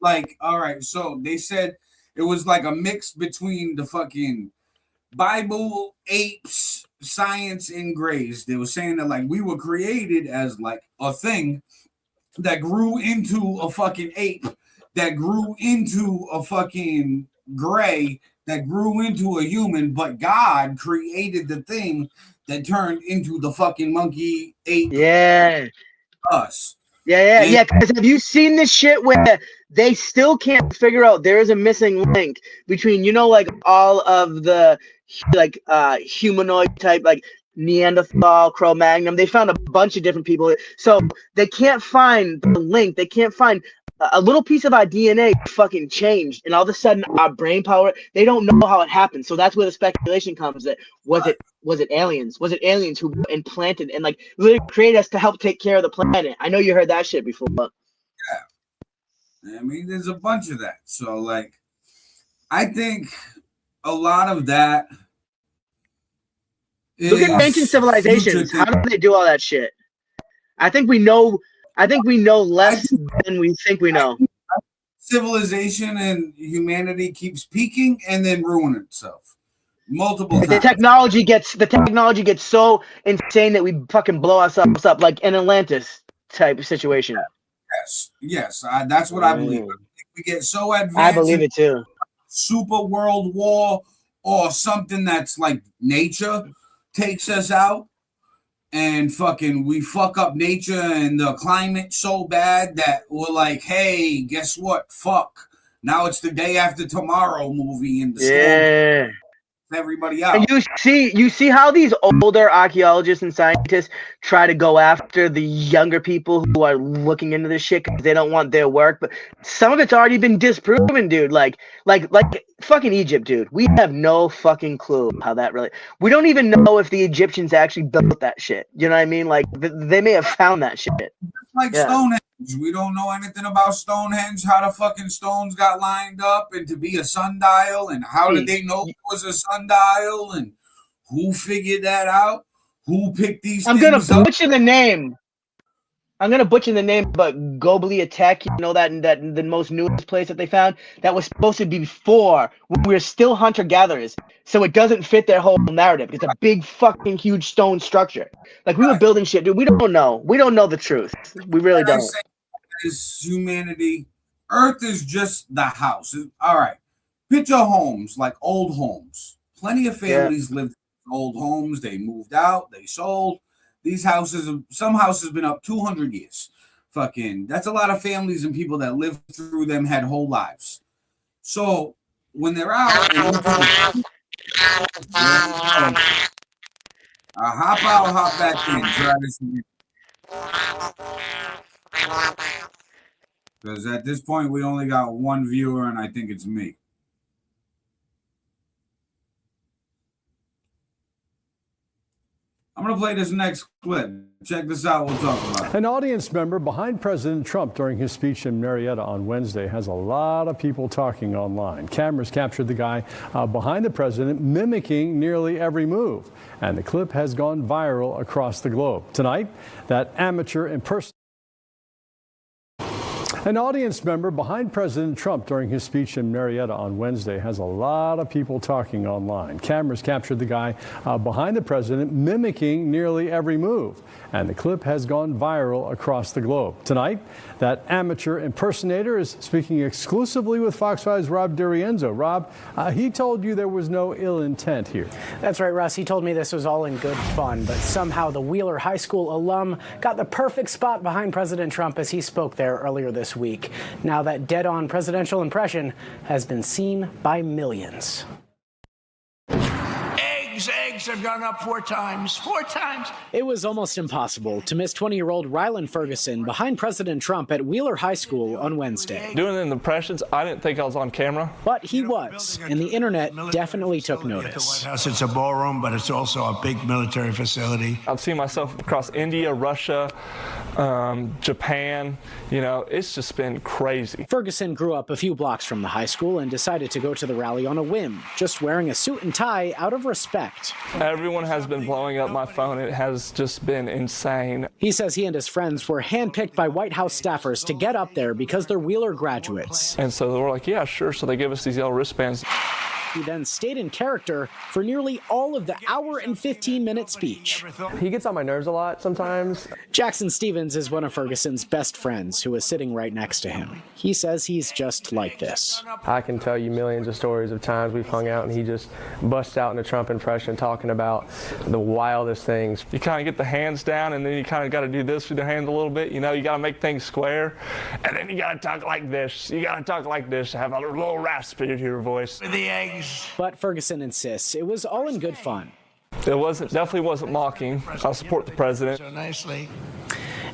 Like, all right, so they said it was like a mix between the fucking Bible, apes, science, and grays. They were saying that like we were created as like a thing that grew into a fucking ape, that grew into a fucking gray, that grew into a human, but God created the thing that turned into the fucking monkey ape. Yeah. Us. Yeah. Because have you seen this shit where they still can't figure out there is a missing link between, like all of the like humanoid type, like Neanderthal, Cro-Magnon. They found a bunch of different people. So they can't find the link. They can't find a little piece of our DNA fucking changed, and all of a sudden our brain power, they don't know how it happened. So that's where the speculation comes that was it aliens? Was it aliens who implanted and like literally created us to help take care of the planet? I know you heard that shit before. Yeah. I mean, there's a bunch of that. So like, I think a lot of that Look at ancient civilizations. How do they do all that shit? I think we know less than we think we know. Civilization and humanity keeps peaking and then ruin itself multiple times. The technology gets so insane that we fucking blow ourselves up, like an Atlantis type of situation. Yes, that's what I believe. We get so advanced. I believe it too. Super world war or something that's like nature takes us out. And fucking, we fuck up nature and the climate so bad that we're like, hey, guess what? Fuck. Now it's the day after tomorrow movie in the storm. Everybody out. And you see how these older archaeologists and scientists try to go after the younger people who are looking into this shit because they don't want their work, but some of it's already been disproven, dude. Like fucking Egypt, dude. We have no fucking clue how that really. We don't even know if the Egyptians actually built that shit. You know what I mean? Like they may have found that shit. Stonehenge. We don't know anything about Stonehenge, how the fucking stones got lined up and to be a sundial, and how did they know it was a sundial, and who figured that out? Who picked these I'm things gonna up? butcher the name. But Goblia Tech, you know that the most newest place that they found, that was supposed to be before when we were still hunter-gatherers. So it doesn't fit their whole narrative. It's a big fucking huge stone structure. Like we were building shit, dude. We don't know. We don't know the truth. We really don't. Is humanity. Earth is just the house. All right. Picture homes, like old homes. Plenty of families lived in old homes. They moved out. They sold. These houses, some houses been up 200 years. Fucking, that's a lot of families and people that lived through them, had whole lives. So when they're out, hop out, hop back in. Try this again. Because at this point, we only got one viewer, and I think it's me. I'm going to play this next clip. Check this out. We'll talk about it. An audience member behind President Trump during his speech in Marietta on Wednesday has a lot of people talking online. Cameras captured the guy behind the president mimicking nearly every move. And the clip has gone viral across the globe. Tonight, that amateur impersonator. An audience member behind President Trump during his speech in Marietta on Wednesday has a lot of people talking online. Cameras captured the guy behind the president mimicking nearly every move. And the clip has gone viral across the globe. Tonight, that amateur impersonator is speaking exclusively with Fox 5's Rob DiRienzo. Rob, he told you there was no ill intent here. That's right, Russ. He told me this was all in good fun, but somehow the Wheeler High School alum got the perfect spot behind President Trump as he spoke there earlier this week. Now that dead-on presidential impression has been seen by millions. Eggs have gone up 4 times. 4 times. It was almost impossible to miss 20-year-old Rylan Ferguson behind President Trump at Wheeler High School on Wednesday. Doing the impressions, I didn't think I was on camera. But he was, and the internet definitely took notice. The White House, it's a ballroom, but it's also a big military facility. I've seen myself across India, Russia, Japan. You know, it's just been crazy. Ferguson grew up a few blocks from the high school and decided to go to the rally on a whim, just wearing a suit and tie out of respect. Everyone has been blowing up my phone. It has just been insane. He says he and his friends were handpicked by White House staffers to get up there because they're Wheeler graduates. And so we're like, yeah, sure. So they give us these yellow wristbands. He then stayed in character for nearly all of the hour and 15-minute speech. He gets on my nerves a lot sometimes. Jackson Stevens is one of Ferguson's best friends who is sitting right next to him. He says he's just like this. I can tell you millions of stories of times we've hung out and he just busts out in a Trump impression talking about the wildest things. You kind of get the hands down and then you kind of got to do this with your hands a little bit. You know, you got to make things square. And then you got to talk like this. You got to talk like this to have a little raspy to your voice. With the eggs. But Ferguson insists it was all in good fun. It definitely wasn't mocking. I support the president. So nicely.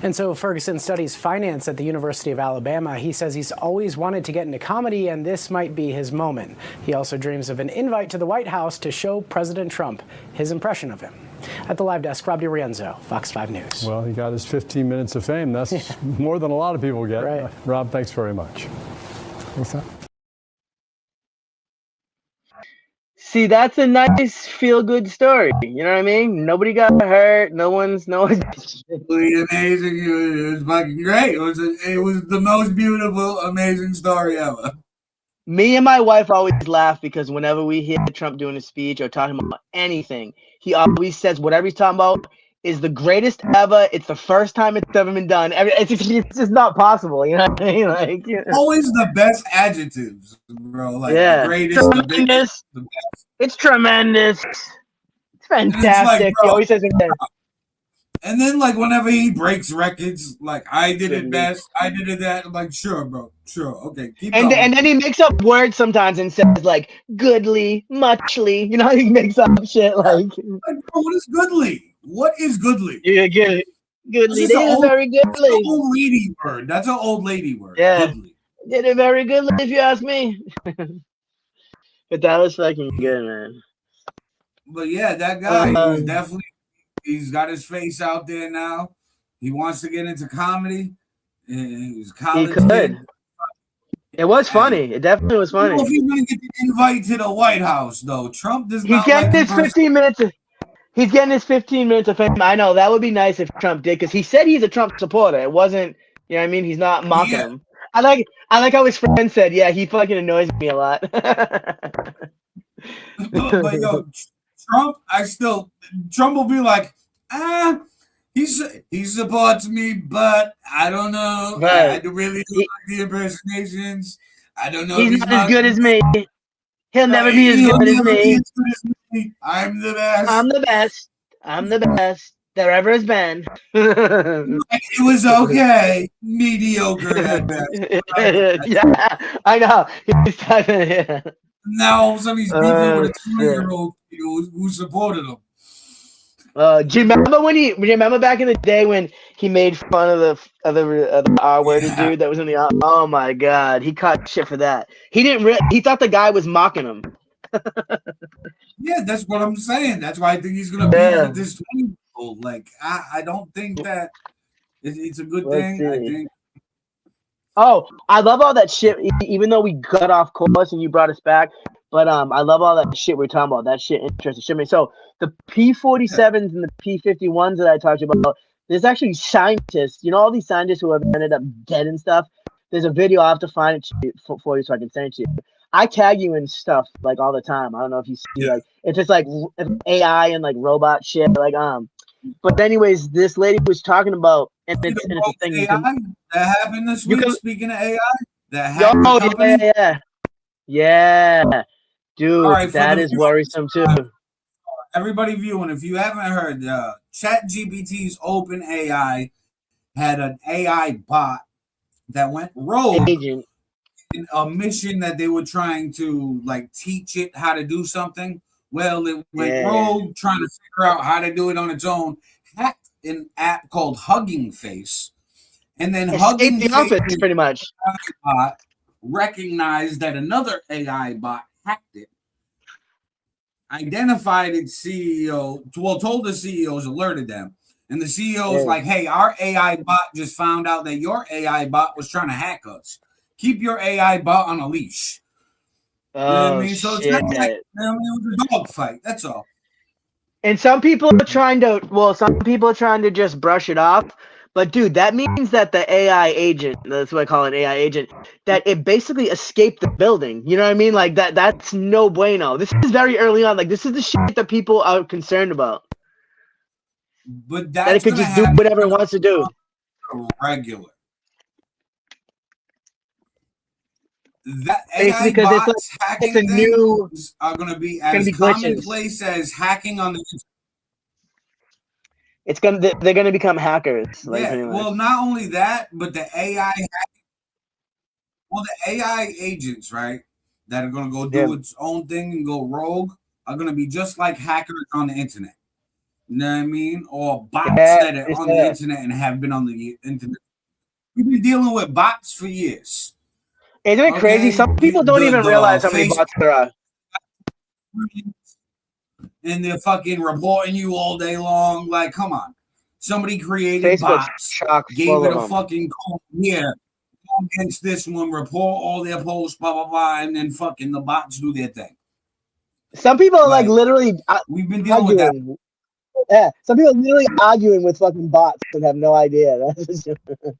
And so Ferguson studies finance at the University of Alabama. He says he's always wanted to get into comedy, and this might be his moment. He also dreams of an invite to the White House to show President Trump his impression of him. At the live desk, Rob DiRienzo, Fox 5 News. Well, he got his 15 minutes of fame. That's more than a lot of people get. Right. Rob, thanks very much. Thanks, sir. See, that's a nice feel-good story. You know what I mean? Nobody got hurt. No one's. Really amazing. It was fucking great. It was the most beautiful, amazing story ever. Me and my wife always laugh because whenever we hear Trump doing a speech or talking about anything, he always says whatever he's talking about is the greatest ever. It's the first time it's ever been done. It's just not possible. You know what I mean? Like, always the best adjectives, bro. Like the greatest, the biggest, the best. It's tremendous. It's fantastic. Like, bro, he always says it. And then, like, whenever he breaks records, like, I did it best, I did it that, I'm like, sure, bro, sure, okay, keep going. And then he makes up words sometimes and says, like, goodly, muchly. You know, he makes up shit like bro, what is goodly? What is goodly? Yeah, goodly. They did it very goodly. That's an old lady word. That's an old lady word. Yeah. Goodly. Did it very goodly, if you ask me. But that was fucking good, man. But yeah, that guy, he's definitely, he's got his face out there now. He wants to get into comedy. He's He could. It was funny. It definitely was funny. If he's going to get the invite to the White House, though, Trump does He's not getting like his 15 minutes. He's getting his 15 minutes of fame. I know that would be nice if Trump did, because he said he's a Trump supporter. It wasn't, you know what I mean? He's not mocking him. I like how his friend said, yeah, he fucking annoys me a lot. But yo, Trump will be like, he supports me, but I don't know. Right. I really don't like the impersonations. I don't know. He's not as good as me. He'll never be as good as me. I'm the best. I'm the best. I'm the best there ever has been. It was okay. Mediocre at best. Yeah, I know. He's talking, yeah. Now all of a sudden he's beefing with a 20-year-old who supported him. Do you remember back in the day when he made fun of the R-worded dude that was in the oh my god, he caught shit for that. He didn't he thought the guy was mocking him. Yeah, that's what I'm saying. That's why I think he's gonna be with this 20-year-old. Like, I don't think that it's a good thing. I think. Oh, I love all that shit. Even though we got off course and you brought us back, but I love all that shit we're talking about. That shit interesting me. So the P-47s and the P-51s that I talked about, there's actually scientists. You know, all these scientists who have ended up dead and stuff. There's a video. I have to find it for you so I can send it to you. I tag you in stuff like all the time. I don't know if you see like it's just like AI and like robot shit. Like But anyways, this lady was talking about and it's a thing. AI that happened this week. Speaking of AI, that happened. Yeah, dude, right, that is worrisome too. Everybody viewing, if you haven't heard, ChatGPT's OpenAI had an AI bot that went rogue in a mission that they were trying to like teach it how to do something. Well, it went rogue trying to figure out how to do it on its own. Hacked an app called Hugging Face, and then Hugging Face office, pretty much recognized that another AI bot hacked it, identified its CEO, told the CEOs, alerted them, and the CEO was like, "Hey, our AI bot just found out that your AI bot was trying to hack us. Keep your AI bot on a leash." You know what I mean? So it's not like, it was a dog fight. That's all. And some people are trying to just brush it off. But dude, that means that the AI agent, that's what I call an AI agent, that it basically escaped the building. You know what I mean? Like that's no bueno. This is very early on. Like this is the shit that people are concerned about. But that it could just do whatever it wants to do. Regular. That AI bots hacking things are going to be as commonplace as hacking on the internet. They're going to become hackers. Like, yeah. Well, not only that, but the AI agents, right, that are going to go do its own thing and go rogue are going to be just like hackers on the internet. You know what I mean? Or bots Yeah, that are on the internet and have been on the internet. We've been dealing with bots for years. Isn't it crazy? Some people don't even realize how many bots there are. And they're fucking reporting you all day long. Like, come on. Somebody created Facebook's bots, chock gave full it of a them. fucking call. Yeah, go against this one, report all their posts, blah, blah, blah, and then fucking the bots do their thing. Some people are like literally we've been dealing with that. Yeah, some people are literally arguing with fucking bots and have no idea. That's just, you know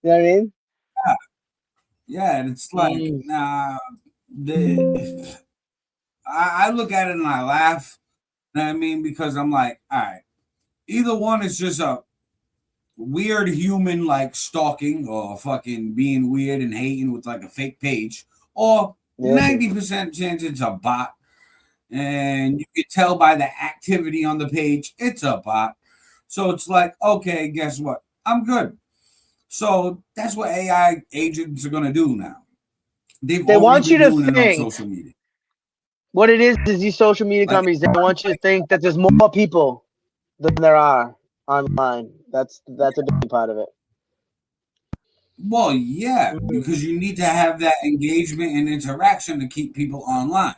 what I mean? Yeah, and it's like, nah, I look at it and I laugh. You know what I mean? Because I'm like, all right, either one is just a weird human like stalking or fucking being weird and hating with like a fake page, or 90% chance it's a bot. And you can tell by the activity on the page, it's a bot. So it's like, okay, guess what? I'm good. So that's what AI agents are gonna do now. They want you to doing it on think social media. what it is these social media companies, they want you to think that there's more people than there are online. That's a big part of it. Well, yeah, because you need to have that engagement and interaction to keep people online.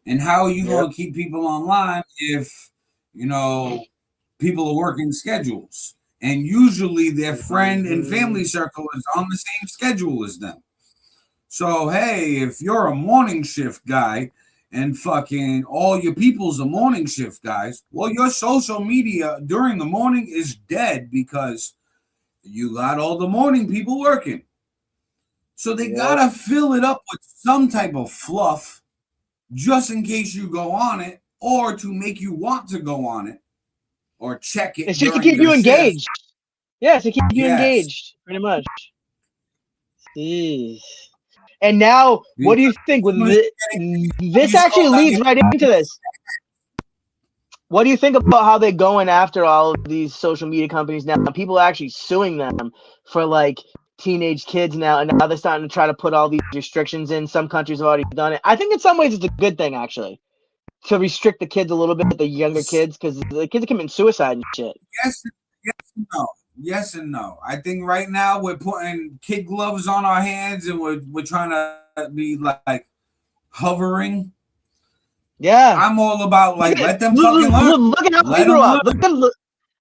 And how are you going to keep people online if, you know, people are working schedules? And usually their friend and family circle is on the same schedule as them. So, hey, if you're a morning shift guy and fucking all your people's are morning shift guys, well, your social media during the morning is dead because you got all the morning people working. So they gotta fill it up with some type of fluff just in case you go on it, or to make you want to go on it or check it. It's just to keep you engaged. Yeah, to keep you engaged, pretty much. Jeez. And now, what do you think? With this actually leads right into this. What do you think about how they're going after all of these social media companies now? People are actually suing them for like teenage kids now, and now they're starting to try to put all these restrictions in. Some countries have already done it. I think in some ways it's a good thing, actually, to restrict the kids a little bit, the younger kids, because the kids are committing suicide and shit. Yes and no. Yes and no. I think right now we're putting kid gloves on our hands and we're trying to be like hovering. Yeah, I'm all about like let them fucking learn. Look at how we grew up.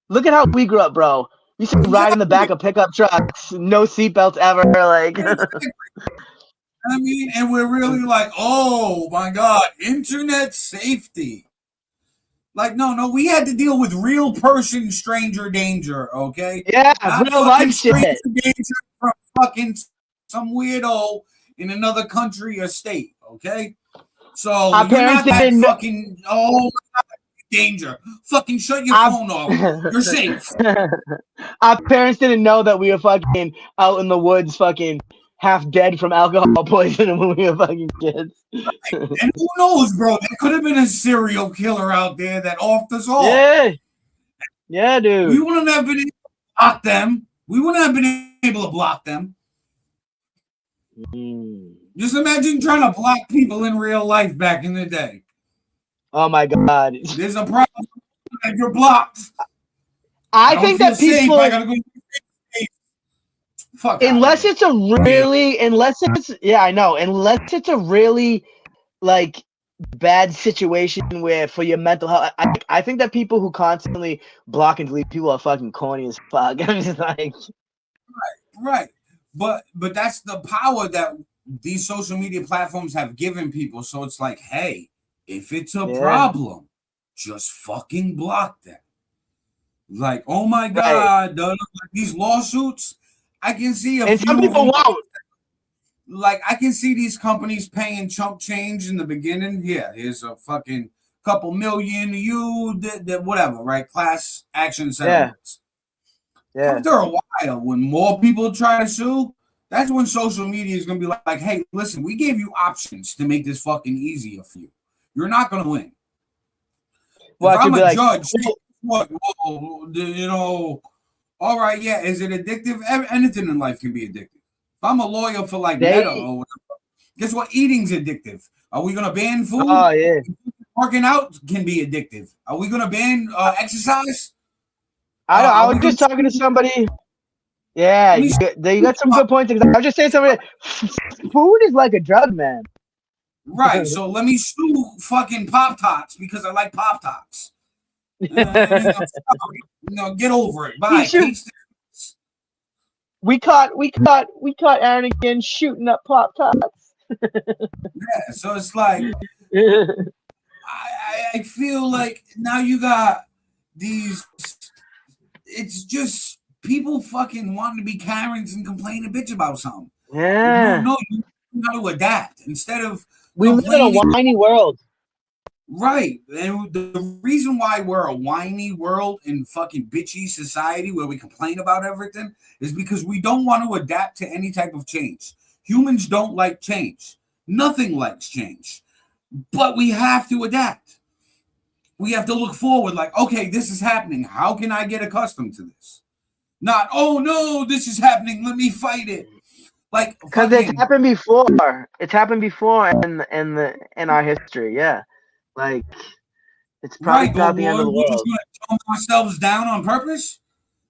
Look at how we grew up, bro. We used to ride in the back of pickup trucks, no seatbelts ever. Like, I mean, and we're really like, oh my god, internet safety. Like, no, we had to deal with real person stranger danger, okay? Yeah, not real life shit. Danger from fucking some weirdo in another country or state, okay? So our you're parents not that didn't fucking oh my god, danger. Fucking shut your phone off. You're safe. Our parents didn't know that we were fucking out in the woods, fucking half dead from alcohol poisoning when we were fucking kids. And who knows, bro? There could have been a serial killer out there that offed us all. Yeah, dude. We wouldn't have been able to block them. We wouldn't have been able to block them. Just imagine trying to block people in real life back in the day. Oh my god. There's a problem that you're blocked. I think that people, I gotta go. Fuck unless it's a really, unless it's a really like bad situation where for your mental health, I think that people who constantly block and delete people are fucking corny as fuck. I'm just like, right. But that's the power that these social media platforms have given people. So it's like, hey, if it's a problem, just fucking block them. Like, oh my god, these lawsuits. I can see and some people won't. Like, I can see these companies paying chump change in the beginning. Yeah, here's a fucking couple million. You did whatever, right? Class action settlements. Yeah. After a while, when more people try to sue, that's when social media is gonna be like, hey, listen, we gave you options to make this fucking easier for you. You're not gonna win. Well, if I'm a judge, what you know? All right, yeah. Is it addictive? Anything in life can be addictive. If I'm a lawyer for like Meta or whatever, guess what? Eating's addictive. Are we gonna ban food? Oh yeah. working out can be addictive. Are we gonna ban exercise? I was just talking to somebody. Yeah, you got some good points. I was just saying something. Food is like a drug, man. Right. So let me sue fucking Pop-Tarts because I like Pop-Tarts. Get over it. Bye. We caught Aaron again shooting up Pop-Tarts. Yeah, so it's like I feel like now you got these. It's just people fucking wanting to be Karens and complain a bitch about something. Yeah. No, you got to adapt instead of. We live in a whiny world. Right. And the reason why we're a whiny world and fucking bitchy society where we complain about everything is because we don't want to adapt to any type of change. Humans don't like change. Nothing likes change. But we have to adapt. We have to look forward like, okay, this is happening. How can I get accustomed to this? Not, oh no, this is happening. Let me fight it. Like, because it's happened before. It's happened before in our history. Yeah, like it's probably not the end of the world. We're just gonna tone ourselves down on purpose.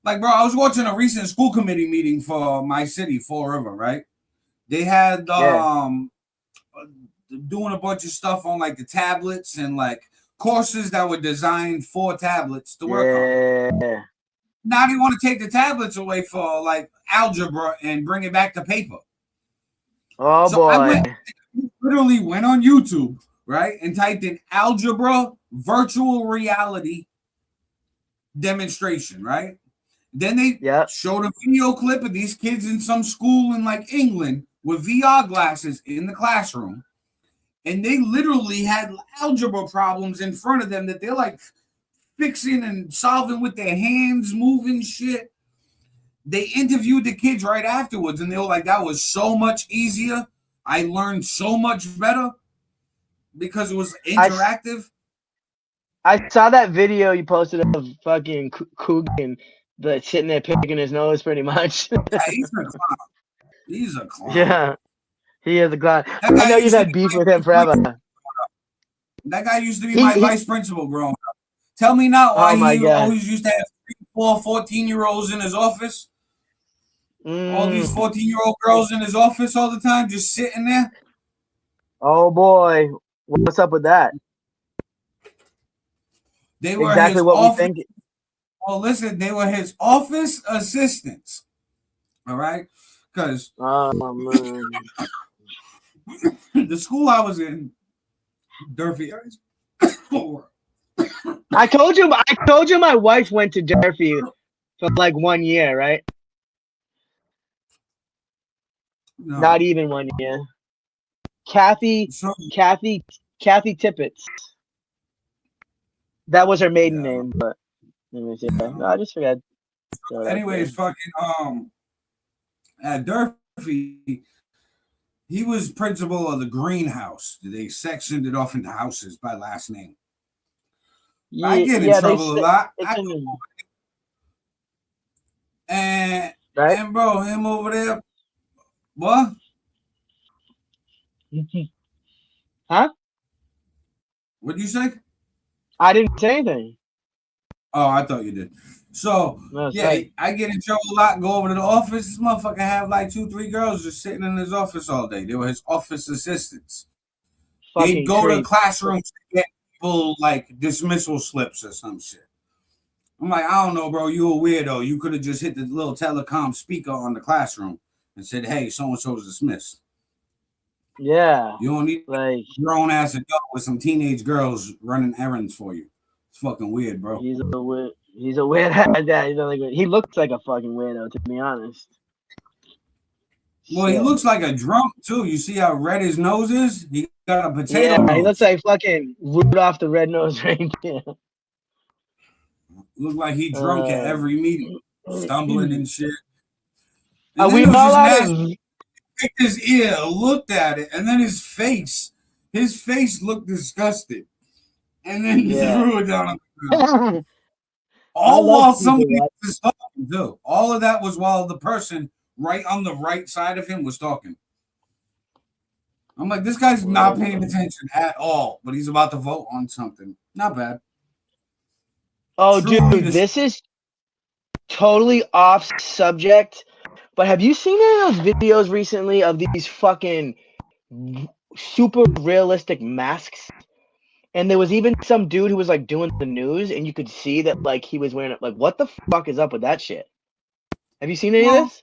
Like, bro, I was watching a recent school committee meeting for my city, Fall River. Right? They had doing a bunch of stuff on like the tablets and like courses that were designed for tablets to work on. Now they want to take the tablets away for like algebra and bring it back to paper. Oh boy! I literally went on YouTube, right, and typed in algebra virtual reality demonstration, right? Then they showed a video clip of these kids in some school in like England with VR glasses in the classroom, and they literally had algebra problems in front of them that they're like fixing and solving with their hands, moving shit. They interviewed the kids right afterwards, and they were like, that was so much easier. I learned so much better because it was interactive. I saw that video you posted of fucking Coogan sitting there picking his nose pretty much. Yeah, he's a clown. He's a clown. Yeah, he is a clown. I know you've had beef with him forever. That guy used to be my vice principal growing up. Tell me now why he always used to have 3, 4, 14-year-olds in his office. All these 14-year-old girls in his office all the time, just sitting there. Oh boy, what's up with that? They were exactly what office, we think. Well, listen, they were his office assistants. All right, because the school I was in, Durfee. I told you my wife went to Durfee for like 1 year, right? No. Not even 1 year. Kathy Tippett. That was her maiden name, but no, I just forgot. Anyways, fucking at Durfee, he was principal of the greenhouse. They sectioned it off into houses by last name. Yeah, I get in trouble a lot. And bro, him over there, what? Huh? What'd you say? I didn't say anything. Oh, I thought you did. So I get in trouble a lot. Go over to the office. This motherfucker have like 2, 3 girls just sitting in his office all day. They were his office assistants. They'd go to classrooms to get people like dismissal slips or some shit. I'm like, I don't know, bro. You a weirdo. You could have just hit the little telecom speaker on the classroom and said, "Hey, so and so is dismissed." Yeah. You don't need like grown ass adult with some teenage girls running errands for you. It's fucking weird, bro. He's a weird dad. He looks like a fucking weirdo, to be honest. Well, he looks like a drunk too. You see how red his nose is? He got a potato nose. He looks like fucking Rudolph the Red-Nosed Reindeer. Look like he drunk at every meeting, stumbling and shit. And we all out of picked his ear, looked at it, and then his face looked disgusted, and then threw it down on the ground. All while somebody was talking too. All of that was while the person right on the right side of him was talking. I'm like, this guy's not paying attention at all, but he's about to vote on something. Not bad. Oh, dude, this is totally off subject, but have you seen any of those videos recently of these fucking super realistic masks? And there was even some dude who was like doing the news, and you could see that like he was wearing it. Like, what the fuck is up with that shit? Have you seen any of this?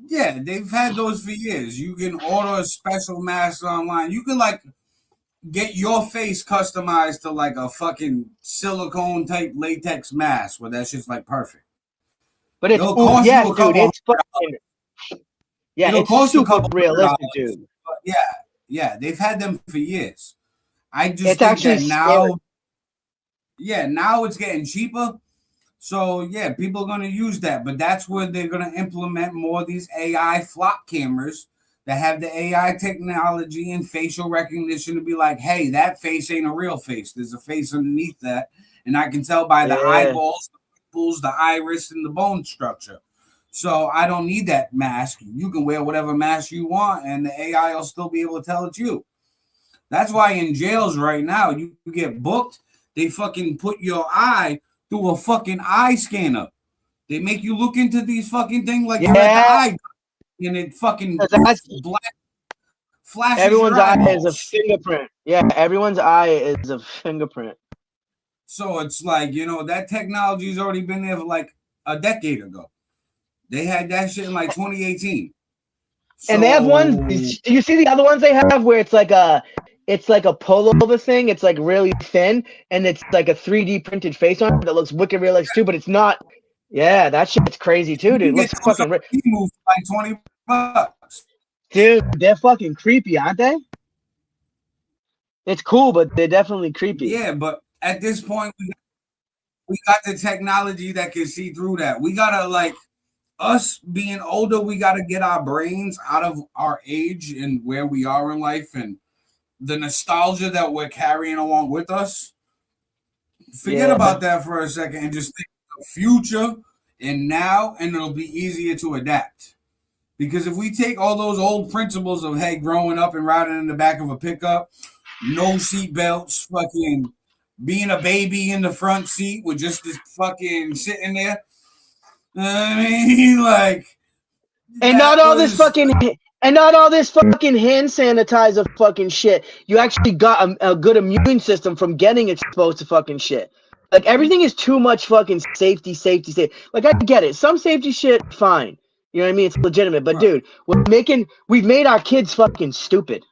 Yeah, they've had those for years. You can order a special mask online. You can like get your face customized to like a fucking silicone type latex mask where that shit's like perfect. But it's yes, dude. It's fucking it'll cost super a couple realistic, $100, dude. But yeah, they've had them for years. I just It's think actually that now, scary. now it's getting cheaper. So yeah, people are gonna use that, but that's where they're gonna implement more of these AI flop cameras that have the AI technology and facial recognition to be like, hey, that face ain't a real face. There's a face underneath that, and I can tell by the eyeballs, the pupils, the iris, and the bone structure. So I don't need that mask. You can wear whatever mask you want, and the AI will still be able to tell it's you. That's why in jails right now, you get booked, they fucking put your eye through a fucking eye scanner. They make you look into these fucking things like you're at the eye, and it fucking flashes. Everyone's your eye is a eyeballs. fingerprint. Yeah, everyone's eye is a fingerprint. So it's like, that technology's already been there for like a decade ago. They had that shit in like 2018. And they have ones. Do you see the other ones they have where it's like a pullover thing? It's like really thin, and it's like a 3D printed face on it that looks wicked realistic too. But it's not. Yeah, that shit's crazy too, dude. It looks fucking. Move like $20. Dude, they're fucking creepy, aren't they? It's cool, but they're definitely creepy. Yeah, but at this point, we got the technology that can see through that. We gotta like. Us being older, we got to get our brains out of our age and where we are in life and the nostalgia that we're carrying along with us. Forget about that for a second and just think of the future and now, and it'll be easier to adapt. Because if we take all those old principles of, hey, growing up and riding in the back of a pickup, no seat belts, fucking being a baby in the front seat with just this fucking sitting there. I mean, like, and not all this fucking hand sanitizer fucking shit. You actually got a good immune system from getting exposed to fucking shit. Like everything is too much fucking safety. Like I get it, some safety shit, fine. You know what I mean? It's legitimate, but dude, we've made our kids fucking stupid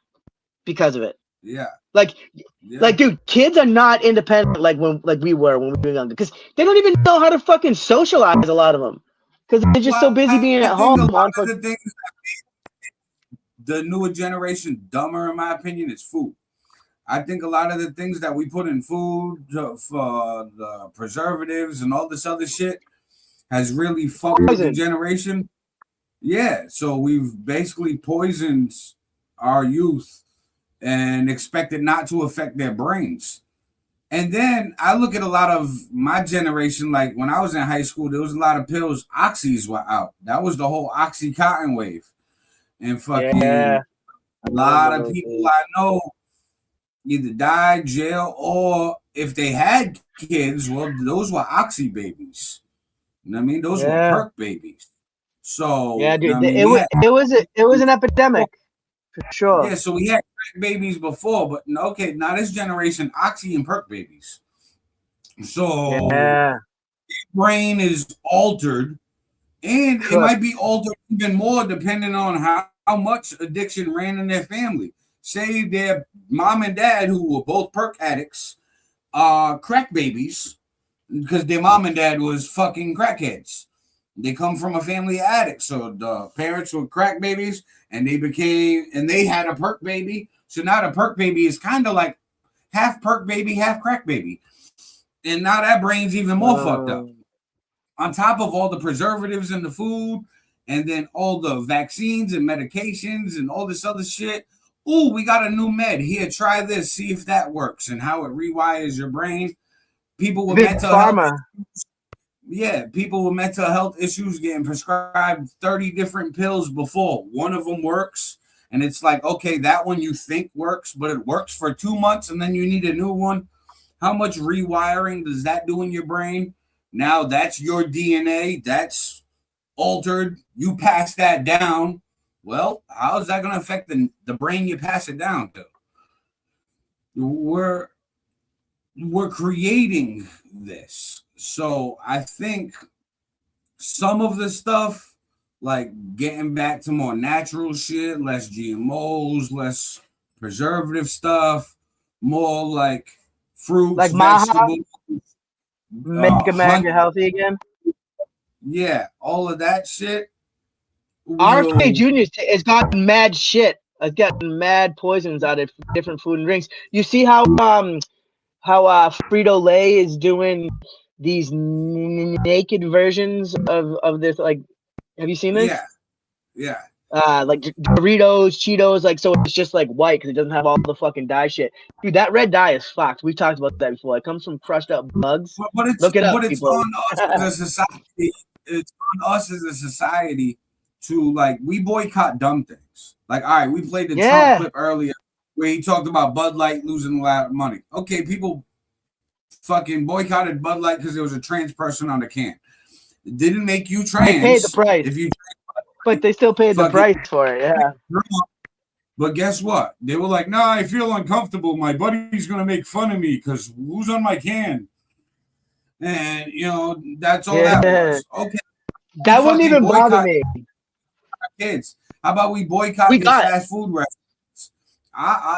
because of it. Yeah. Like, dude, kids are not independent like we were when we were younger because they don't even know how to fucking socialize. A lot of them because they're just so busy being at home. The things that made the newer generation dumber, in my opinion, is food. I think a lot of the things that we put in food for the preservatives and all this other shit has really fucked with the generation. Yeah, so we've basically poisoned our youth and expect it not to affect their brains. And then I look at a lot of my generation, like when I was in high school, there was a lot of pills. Oxys were out. That was the whole Oxycontin wave. And fucking a lot of people I know either died, jail, or if they had kids, well, those were Oxy babies. You know what I mean? Those were perk babies. So yeah, dude, you know it was an epidemic. For sure. Yeah, so we had crack babies before, but okay, now this generation, Oxy and perk babies. So their brain is altered, and it might be altered even more depending on how much addiction ran in their family. Say their mom and dad, who were both perk addicts, are crack babies because their mom and dad was fucking crackheads. They come from a family of addicts. So the parents were crack babies and they had a perk baby. So now the perk baby is kind of like half perk baby, half crack baby. And now that brain's even more fucked up. On top of all the preservatives in the food and then all the vaccines and medications and all this other shit. Ooh, we got a new med. Here, try this. See if that works and how it rewires your brain. People with mental health. Yeah, people with mental health issues getting prescribed 30 different pills before one of them works, And it's like, okay, that one you think works, but it works for 2 months and then you need a new one. How much rewiring does that do in your brain? Now that's your DNA. That's altered. You pass that down. Well, how is that going to affect the brain you pass it down to? We're creating this. So I think some of the stuff, like getting back to more natural shit, less GMOs, less preservative stuff, more like fruits, like Maha, vegetables, make America healthy again. Yeah, all of that shit. RFK Jr. has gotten mad shit. Has gotten mad poisons out of different food and drinks. You see how Frito-Lay is doing these naked versions of this? Like, have you seen this? Yeah. Like Doritos, Cheetos, like, so it's just like white because it doesn't have all the fucking dye shit. Dude, that red dye is fucked. We've talked about that before. It comes from crushed up bugs. Look it up, but it's people. on us as a society. It's on us as a society to, like, we boycott dumb things. Like, all right, we played the Trump clip earlier where he talked about Bud Light losing a lot of money. Okay, people fucking boycotted Bud Light because there was a trans person on the can. It didn't make you trans. They paid the price. If you, but they still paid the price for it, yeah. But guess what? They were like, nah, I feel uncomfortable. My buddy's going to make fun of me because who's on my can? And, you know, that's all that was. Okay. That wouldn't even bother me. Kids. How about we boycott these fast food restaurants?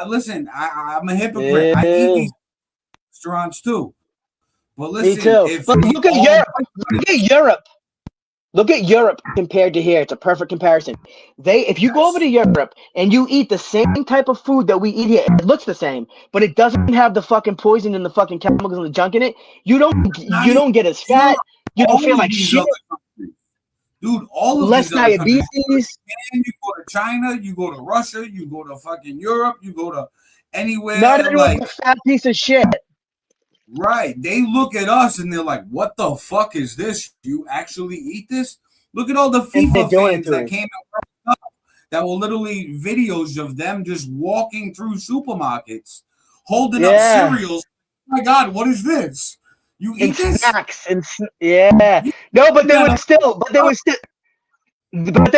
Listen, I'm a hypocrite. I eat these restaurants too. But listen, me too. But look at Europe. Look at Europe. Look at Europe compared to here. It's a perfect comparison. If you go over to Europe and you eat the same type of food that we eat here, it looks the same, but it doesn't have the fucking poison and the fucking chemicals and the junk in it. You don't get as fat. You don't feel like shit. Dude, all of less these other diabetes. You go to China, you go to Russia, you go to fucking Europe, you go to anywhere. Not everyone's a fat piece of shit. Right. They look at us and they're like, what the fuck is this? You actually eat this? Look at all the FIFA fans that came out that were literally videos of them just walking through supermarkets, holding up cereals. Oh my God, what is this? You eat this? Snacks and no, but they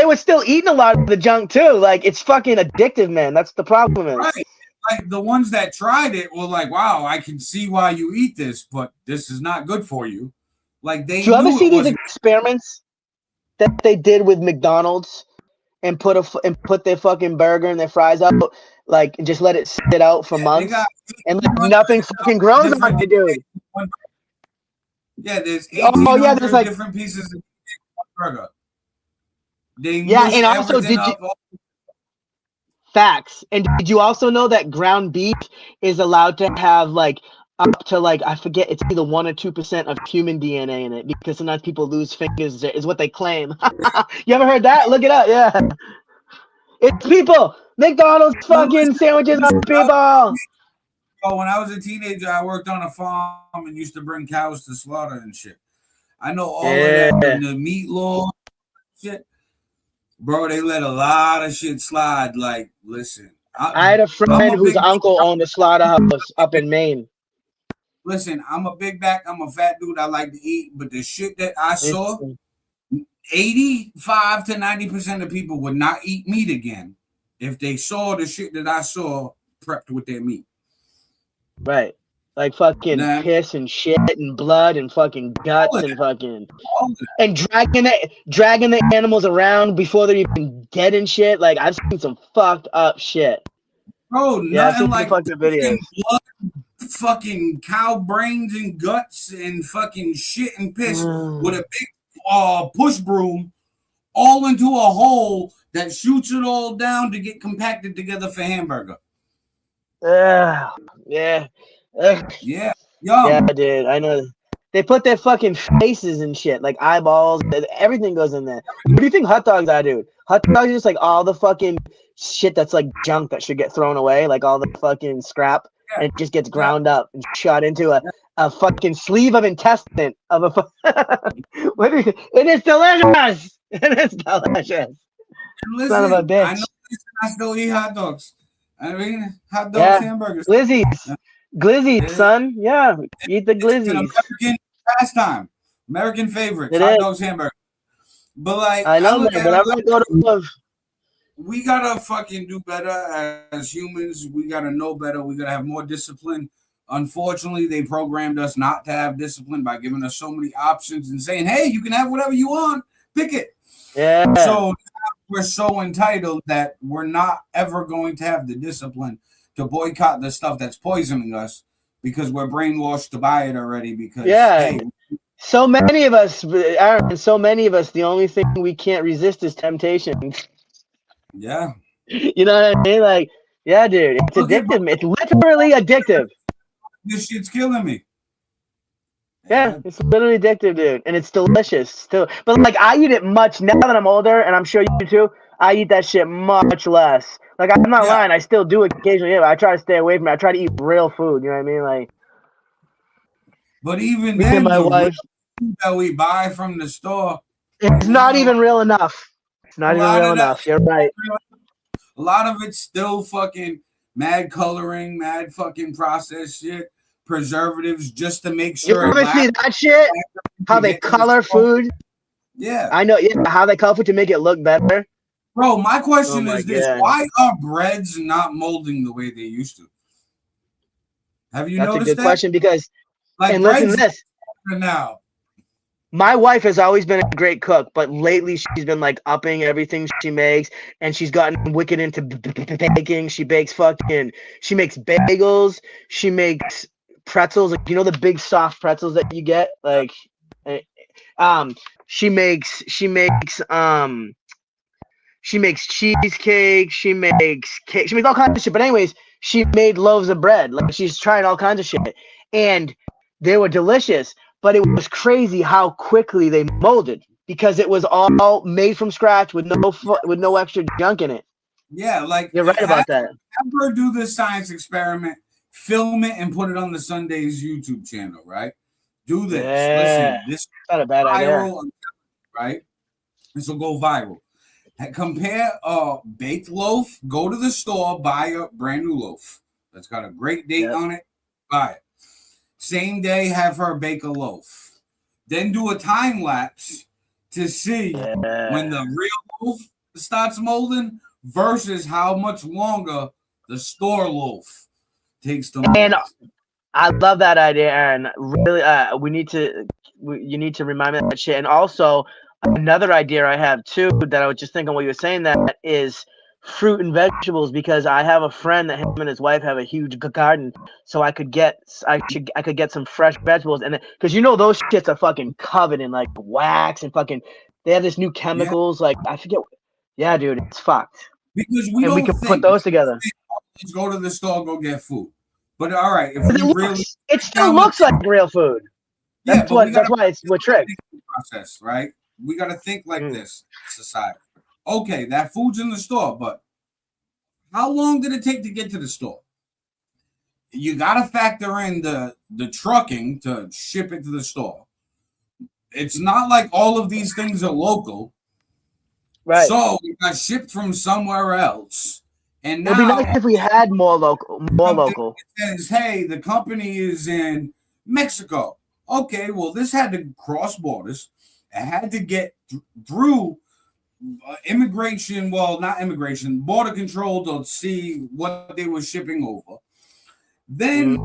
were still eating a lot of the junk too. Like, it's fucking addictive, man. That's the problem. Right. Like, the ones that tried it were like, wow, I can see why you eat this, but this is not good for you. Like, they. Do you ever see these experiments that they did with McDonald's and put their fucking burger and their fries out, like, and just let it sit out for months and like, nothing fucking grows on it, dude. Yeah, there's 18 there's like different pieces of burger. They and also facts. And did you also know that ground beef is allowed to have like up to like, I forget, it's either 1 or 2% of human DNA in it, because sometimes people lose fingers is what they claim. You ever heard that? Look it up. Yeah, it's people. McDonald's fucking sandwiches on people. Oh, when I was a teenager, I worked on a farm and used to bring cows to slaughter and shit. I know all of that. And the meat law shit. Bro, they let a lot of shit slide. Like, listen. I had a friend whose uncle owned a slaughterhouse up in Maine. Listen, I'm a big back. I'm a fat dude. I like to eat. But the shit that I saw, 85 to 90% of people would not eat meat again if they saw the shit that I saw prepped with their meat. Right. Like fucking piss and shit and blood and fucking guts and fucking and dragging the animals around before they're even dead and shit. Like, I've seen some fucked up shit. Bro, yeah, nothing like fucked up videos. Blood, fucking cow brains and guts and fucking shit and piss with a big push broom all into a hole that shoots it all down to get compacted together for hamburger. Yeah. Yeah. Yeah, dude. I know. They put their fucking faces and shit, like eyeballs. Everything goes in there. What do you think hot dogs are, dude? Hot dogs are just like all the fucking shit that's like junk that should get thrown away, like all the fucking scrap, and it just gets ground up and shot into a fucking sleeve of intestine of a. It is delicious. It is delicious. Listen, Son of a bitch. I know I still eat hot dogs. I mean, hot dogs, hamburgers. Glizzies, son. Yeah, eat the It's an glizzies. American pastime. American favorites. It Hot is. dogs, hamburgers. But like, I know, look man. at it Whenever I go to we gotta fucking do better as humans. We gotta know better. We gotta have more discipline. Unfortunately, they programmed us not to have discipline by giving us so many options and saying, "Hey, you can have whatever you want. Pick it." Yeah. So we're so entitled that we're not ever going to have the discipline to boycott the stuff that's poisoning us because we're brainwashed to buy it already. Because hey, so many of us, Aaron, so many of us, the only thing we can't resist is temptation. Yeah. You know what I mean? Like, yeah, dude, it's addictive. It's literally addictive. This shit's killing me. Yeah, it's literally addictive, dude, and it's delicious still. But like, I eat it much now that I'm older, and I'm sure you too. I eat that shit much less. Like, I'm not lying. I still do it occasionally. Yeah, but I try to stay away from it. I try to eat real food. You know what I mean? Like, but even me then, and my wife, food that we buy from the store, it's not even real enough. It's not even real enough. You're right. A lot of it's still fucking mad coloring, mad fucking processed shit, preservatives just to make sure. You ever see that shit? How they color food? Yeah. I know. Yeah, how they color food to make it look better. Bro, my question Oh is this: God. why are breads not molding the way they used to? Have you That's noticed a good question because, like, and listen to this. Now, my wife has always been a great cook, but lately she's been like upping everything she makes, and she's gotten wicked into baking. She makes bagels. She makes pretzels. Like, you know, the big soft pretzels that you get. Like, she makes cheesecake. She makes cake. She makes all kinds of shit. But anyways, she made loaves of bread. Like, she's trying all kinds of shit, and they were delicious. But it was crazy how quickly they molded because it was all made from scratch with no extra junk in it. Yeah, like, you're right about that. Have her do this science experiment, film it, and put it on the SunDaze YouTube channel. Right? Do this. Yeah. Listen, this is not a bad viral, idea. right? This will go viral. Compare a baked loaf. Go to the store, buy a brand new loaf that's got a great date on it. Buy it. Same day, have her bake a loaf. Then do a time lapse to see when the real loaf starts molding versus how much longer the store loaf takes to mold. And I love that idea, Aaron. Really, you need to remind me of that shit. And also, another idea I have too that I was just thinking while you were saying that is fruit and vegetables, because I have a friend that him and his wife have a huge garden, so I could get some fresh vegetables, and because you know those shits are fucking covered in like wax and fucking they have this new chemicals like I forget. Yeah, dude, it's fucked. Because we can put those together. Let's go to the store, go get food. But all right, if it still looks like real food. That's why we're tricked. Process, right? We got to think like this, society. Okay, that food's in the store, but how long did it take to get to the store? You got to factor in the trucking to ship it to the store. It's not like all of these things are local. Right. So it got shipped from somewhere else. And now it'd be nice if we had more local. It says, hey, the company is in Mexico. Okay, well, this had to cross borders. It had to get through immigration. Well, not immigration, border control to see what they were shipping over. Then,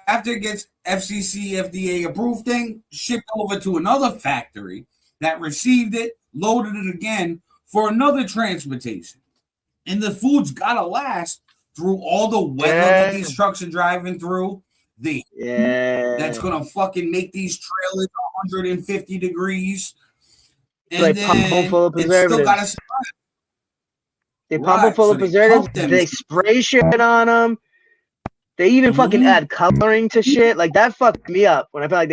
after it gets FCC, FDA approved thing, shipped over to another factory that received it, loaded it again for another transportation. And the food's gotta last through all the weather that these trucks are driving through. That's gonna fucking make these trailers 150 degrees. And like then pump them full of preservatives. Still gotta survive. They pump them full of preservatives. They spray shit on them. They even fucking add coloring to shit. Like, that fucked me up when I feel like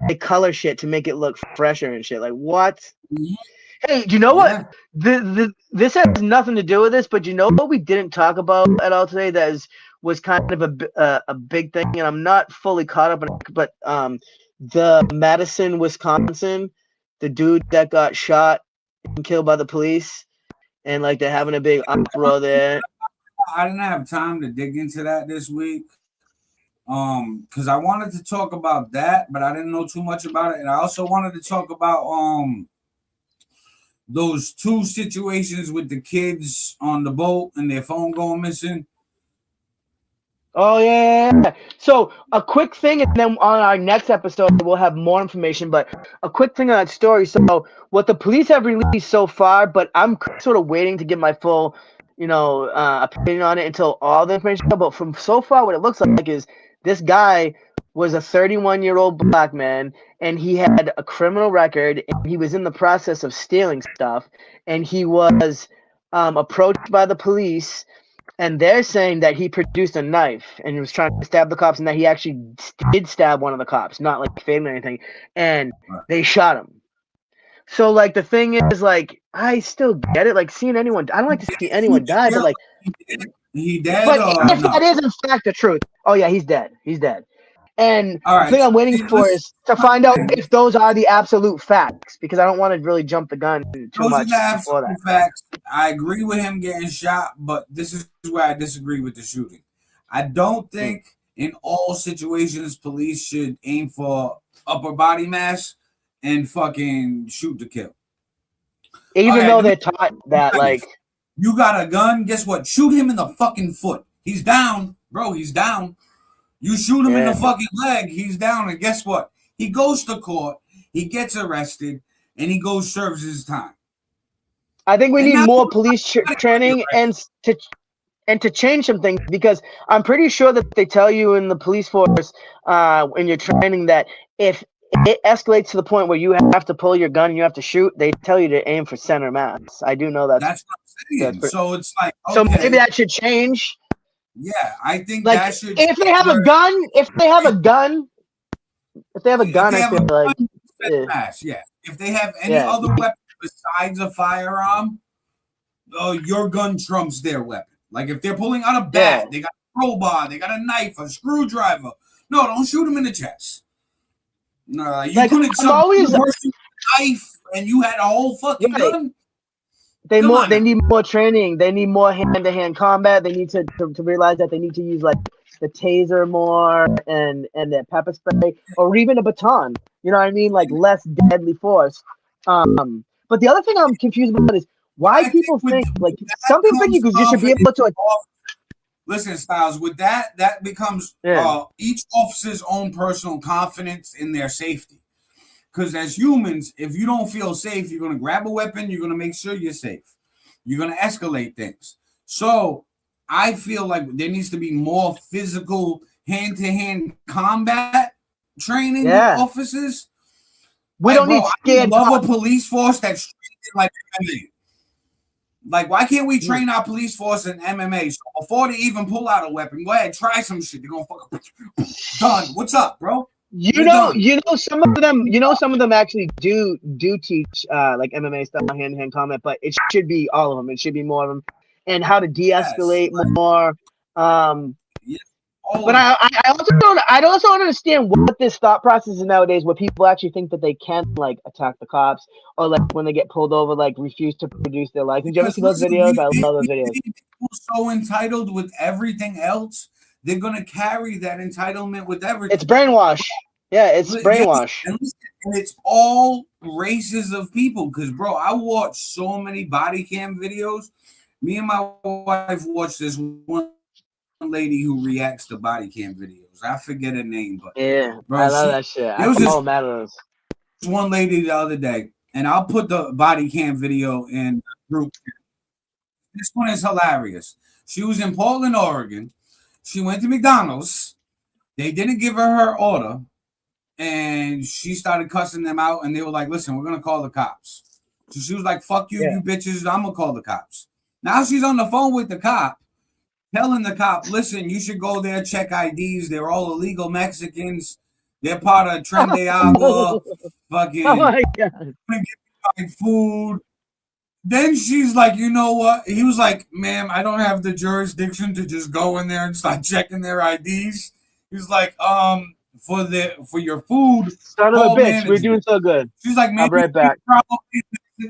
they color shit to make it look fresher and shit. Like, what? Hey, do you know what? This has nothing to do with this, but you know what we didn't talk about at all today that was kind of a big thing, and I'm not fully caught up in it, but the Madison, Wisconsin, the dude that got shot and killed by the police, and like they're having a big uproar there. I didn't have time to dig into that this week. Because I wanted to talk about that, but I didn't know too much about it. And I also wanted to talk about those two situations with the kids on the boat and their phone going missing. Oh yeah. So a quick thing, and then on our next episode we'll have more information. But a quick thing on that story. So what the police have released so far, but I'm sort of waiting to get my full, opinion on it until all the information. But from so far, what it looks like is this guy was a 31-year-old black man, and he had a criminal record, and he was in the process of stealing stuff, and he was approached by the police. And they're saying that he produced a knife and he was trying to stab the cops, and that he actually did stab one of the cops, not like fatally or anything, and they shot him. So like the thing is, like, I still get it, like seeing anyone, I don't like to see anyone die, but like he dead. But or if no? that is in fact the truth, oh yeah, he's dead. He's dead. And All right. the thing I'm waiting for is to find out if those are the absolute facts, because I don't want to really jump the gun too Those much are the before absolute that. facts. I agree with him getting shot, but this is where I disagree with the shooting. I don't think in all situations police should aim for upper body mass and fucking shoot to kill. Even though they're taught that, like, you got a gun, guess what? Shoot him in the fucking foot. He's down, bro. He's down. You shoot him in the fucking leg, he's down, and guess what? He goes to court, he gets arrested, and he goes serves his time. I think we need more police training and to change some things, because I'm pretty sure that they tell you in the police force in your training that if it escalates to the point where you have to pull your gun and you have to shoot, they tell you to aim for center mass. I do know that. That's what I'm saying. So it's like, okay. So maybe that should change. Yeah, I think like that should. If they have a gun, I feel like mass, yeah. If they have any other weapon besides a firearm, your gun trumps their weapon. Like if they're pulling out a bat, they got a crowbar, they got a knife, a screwdriver. No, don't shoot them in the chest. No, you like, couldn't person knife and you had a whole fucking gun. They need more training. They need more hand-to-hand combat. They need to realize that they need to use like the taser more and their pepper spray or even a baton. You know what I mean? Like less deadly force. But the other thing I'm confused about is why people think like some people think you should be able to. Like, listen, Styles. With that becomes each officer's own personal confidence in their safety. Because as humans, if you don't feel safe, you're going to grab a weapon. You're going to make sure you're safe. You're going to escalate things. So I feel like there needs to be more physical hand-to-hand combat training with officers. We don't need scared. I love a police force that's trained like MMA. Like, why can't we train our police force in MMA? So before they even pull out a weapon, go ahead, try some shit. They're going to fucking done. What's up, bro? Some of them actually do teach like MMA style hand-to-hand combat, but it should be all of them. It should be more of them, and how to de-escalate more. But I also don't understand what this thought process is nowadays, where people actually think that they can like attack the cops, or like when they get pulled over, like refuse to produce their license. Do you ever see those videos? I love those videos. People so entitled with everything else. They're gonna carry that entitlement with everything. It's brainwash. Yeah, it's brainwash. And it's all races of people. Because, bro, I watch so many body cam videos. Me and my wife watched this one lady who reacts to body cam videos. I forget her name, but bro, I love that shit. There was this one lady the other day, and I'll put the body cam video in the group. This one is hilarious. She was in Portland, Oregon. She went to McDonald's. They didn't give her order, and she started cussing them out, and they were like, listen, we're going to call the cops. So she was like, fuck you, you bitches. I'm going to call the cops. Now she's on the phone with the cop, telling the cop, listen, you should go there, check IDs. They're all illegal Mexicans. They're part of Tren de Agua. Fucking oh my God. Get food. Then she's like, you know what? He was like, ma'am, I don't have the jurisdiction to just go in there and start checking their IDs. He was like, for your food. Son of a bitch, we're doing so good. She's like, man, I'll be right back.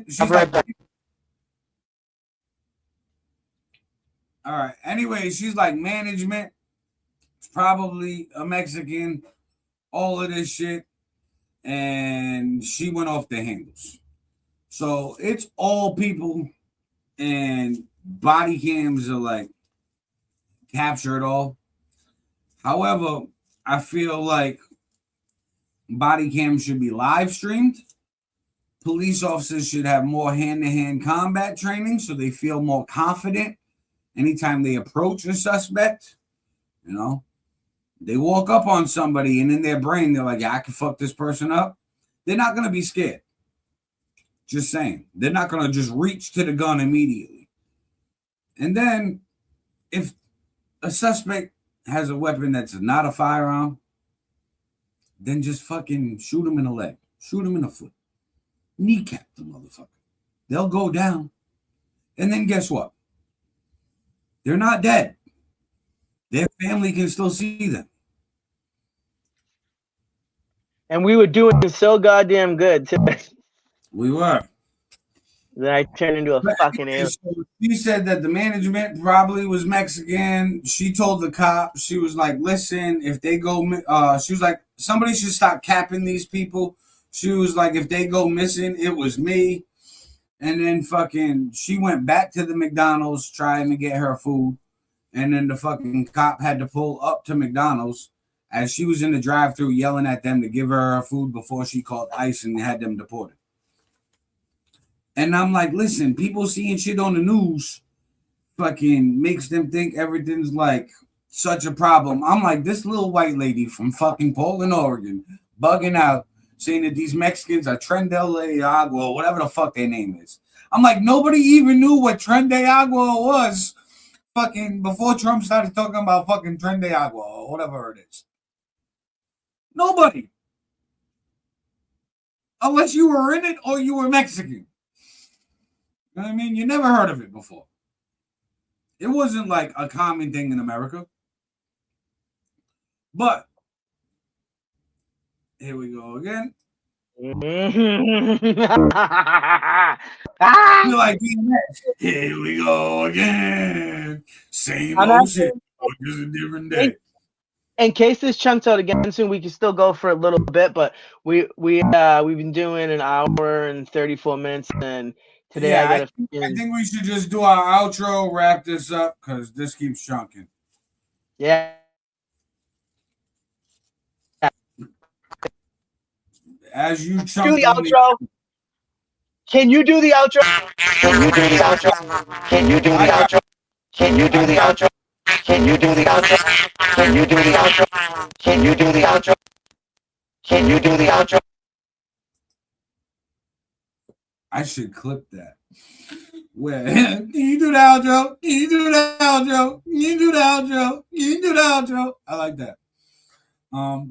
She's like, All right. Anyway, she's like management. It's probably a Mexican. All of this shit. And she went off the handles. So it's all people, and body cams are like capture it all. However, I feel like body cams should be live streamed. Police officers should have more hand-to-hand combat training so they feel more confident anytime they approach a suspect. You know, they walk up on somebody and in their brain they're like, yeah, I can fuck this person up. They're not going to be scared. Just saying. They're not going to just reach to the gun immediately. And then if a suspect has a weapon that's not a firearm, then just fucking shoot him in the leg. Shoot him in the foot. Kneecap the motherfucker. They'll go down. And then guess what? They're not dead. Their family can still see them. And we were doing so goddamn good too. We were. Then I turned into a fucking alien. So she said that the management probably was Mexican. She told the cop, she was like, listen, if they go, she was like, somebody should stop capping these people. She was like, if they go missing, it was me. And then fucking, she went back to the McDonald's trying to get her food. And then the fucking cop had to pull up to McDonald's as she was in the drive-thru yelling at them to give her food before she called ICE and had them deported. And I'm like, listen, people seeing shit on the news fucking makes them think everything's like such a problem. I'm like, this little white lady from fucking Portland, Oregon, bugging out, saying that these Mexicans are Tren de Agua, whatever the fuck their name is. I'm like, nobody even knew what Tren de Agua was fucking before Trump started talking about fucking Tren de Agua or whatever it is. Nobody. Unless you were in it or you were Mexican. You know what I mean? You never heard of it before. It wasn't like a common thing in America. But here we go again. You're like, here we go again. Same old shit. Just a different day. In case this chunks out again soon, we can still go for a little bit, but we've been doing an hour and 34 minutes, and today I think we should just do our outro, wrap this up, because this keeps chunking. Yeah. As you chunk Do the outro. Can you do the outro? Can you do the outro? Can you do the outro? Can you do the outro? Can you do the outro? Can you do the outro? Can you do the outro? Can you do the outro? I should clip that. Where can you do the outro? Can you do the outro? Can you do the outro? Can you do the outro? I like that.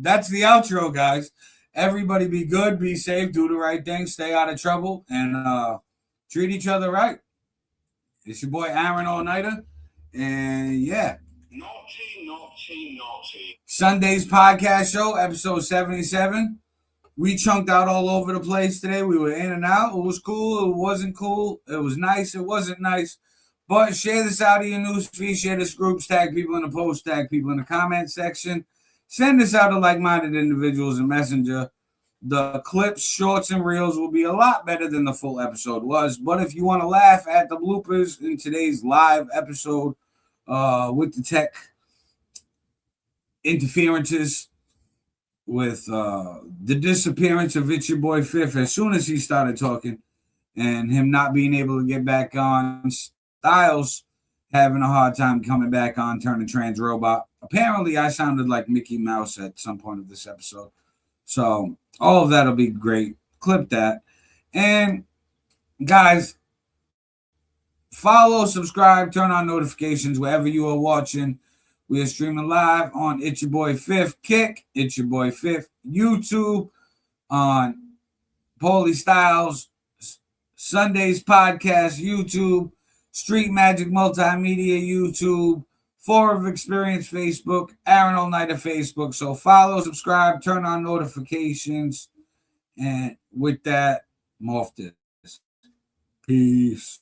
That's the outro, guys. Everybody be good, be safe, do the right thing, stay out of trouble, and treat each other right. It's your boy Aaron All Niter, and yeah. Naughty. SunDaze podcast show, episode 77. We chunked out all over the place today. We were in and out. It was cool. It wasn't cool. It was nice. It wasn't nice. But share this out of your news feed. Share this group. Tag people in the post. Tag people in the comment section. Send this out to like-minded individuals in Messenger. The clips, shorts, and reels will be a lot better than the full episode was. But if you want to laugh at the bloopers in today's live episode with the tech interferences, with the disappearance of It's Your Boy FiF as soon as he started talking, and him not being able to get back on, Styles having a hard time coming back on, turning trans robot. Apparently, I sounded like Mickey Mouse at some point of this episode. So all of that'll be great. Clip that. And guys, follow, subscribe, turn on notifications wherever you are watching. We are streaming live on It's Your Boy FiF Kick, It's Your Boy FiF YouTube, on Paulie Styles, SunDaze Podcast YouTube, Street Magic Multimedia YouTube, Forum of Experience Facebook, Aaron All Niter Facebook. So follow, subscribe, turn on notifications. And with that, I'm off this. Peace.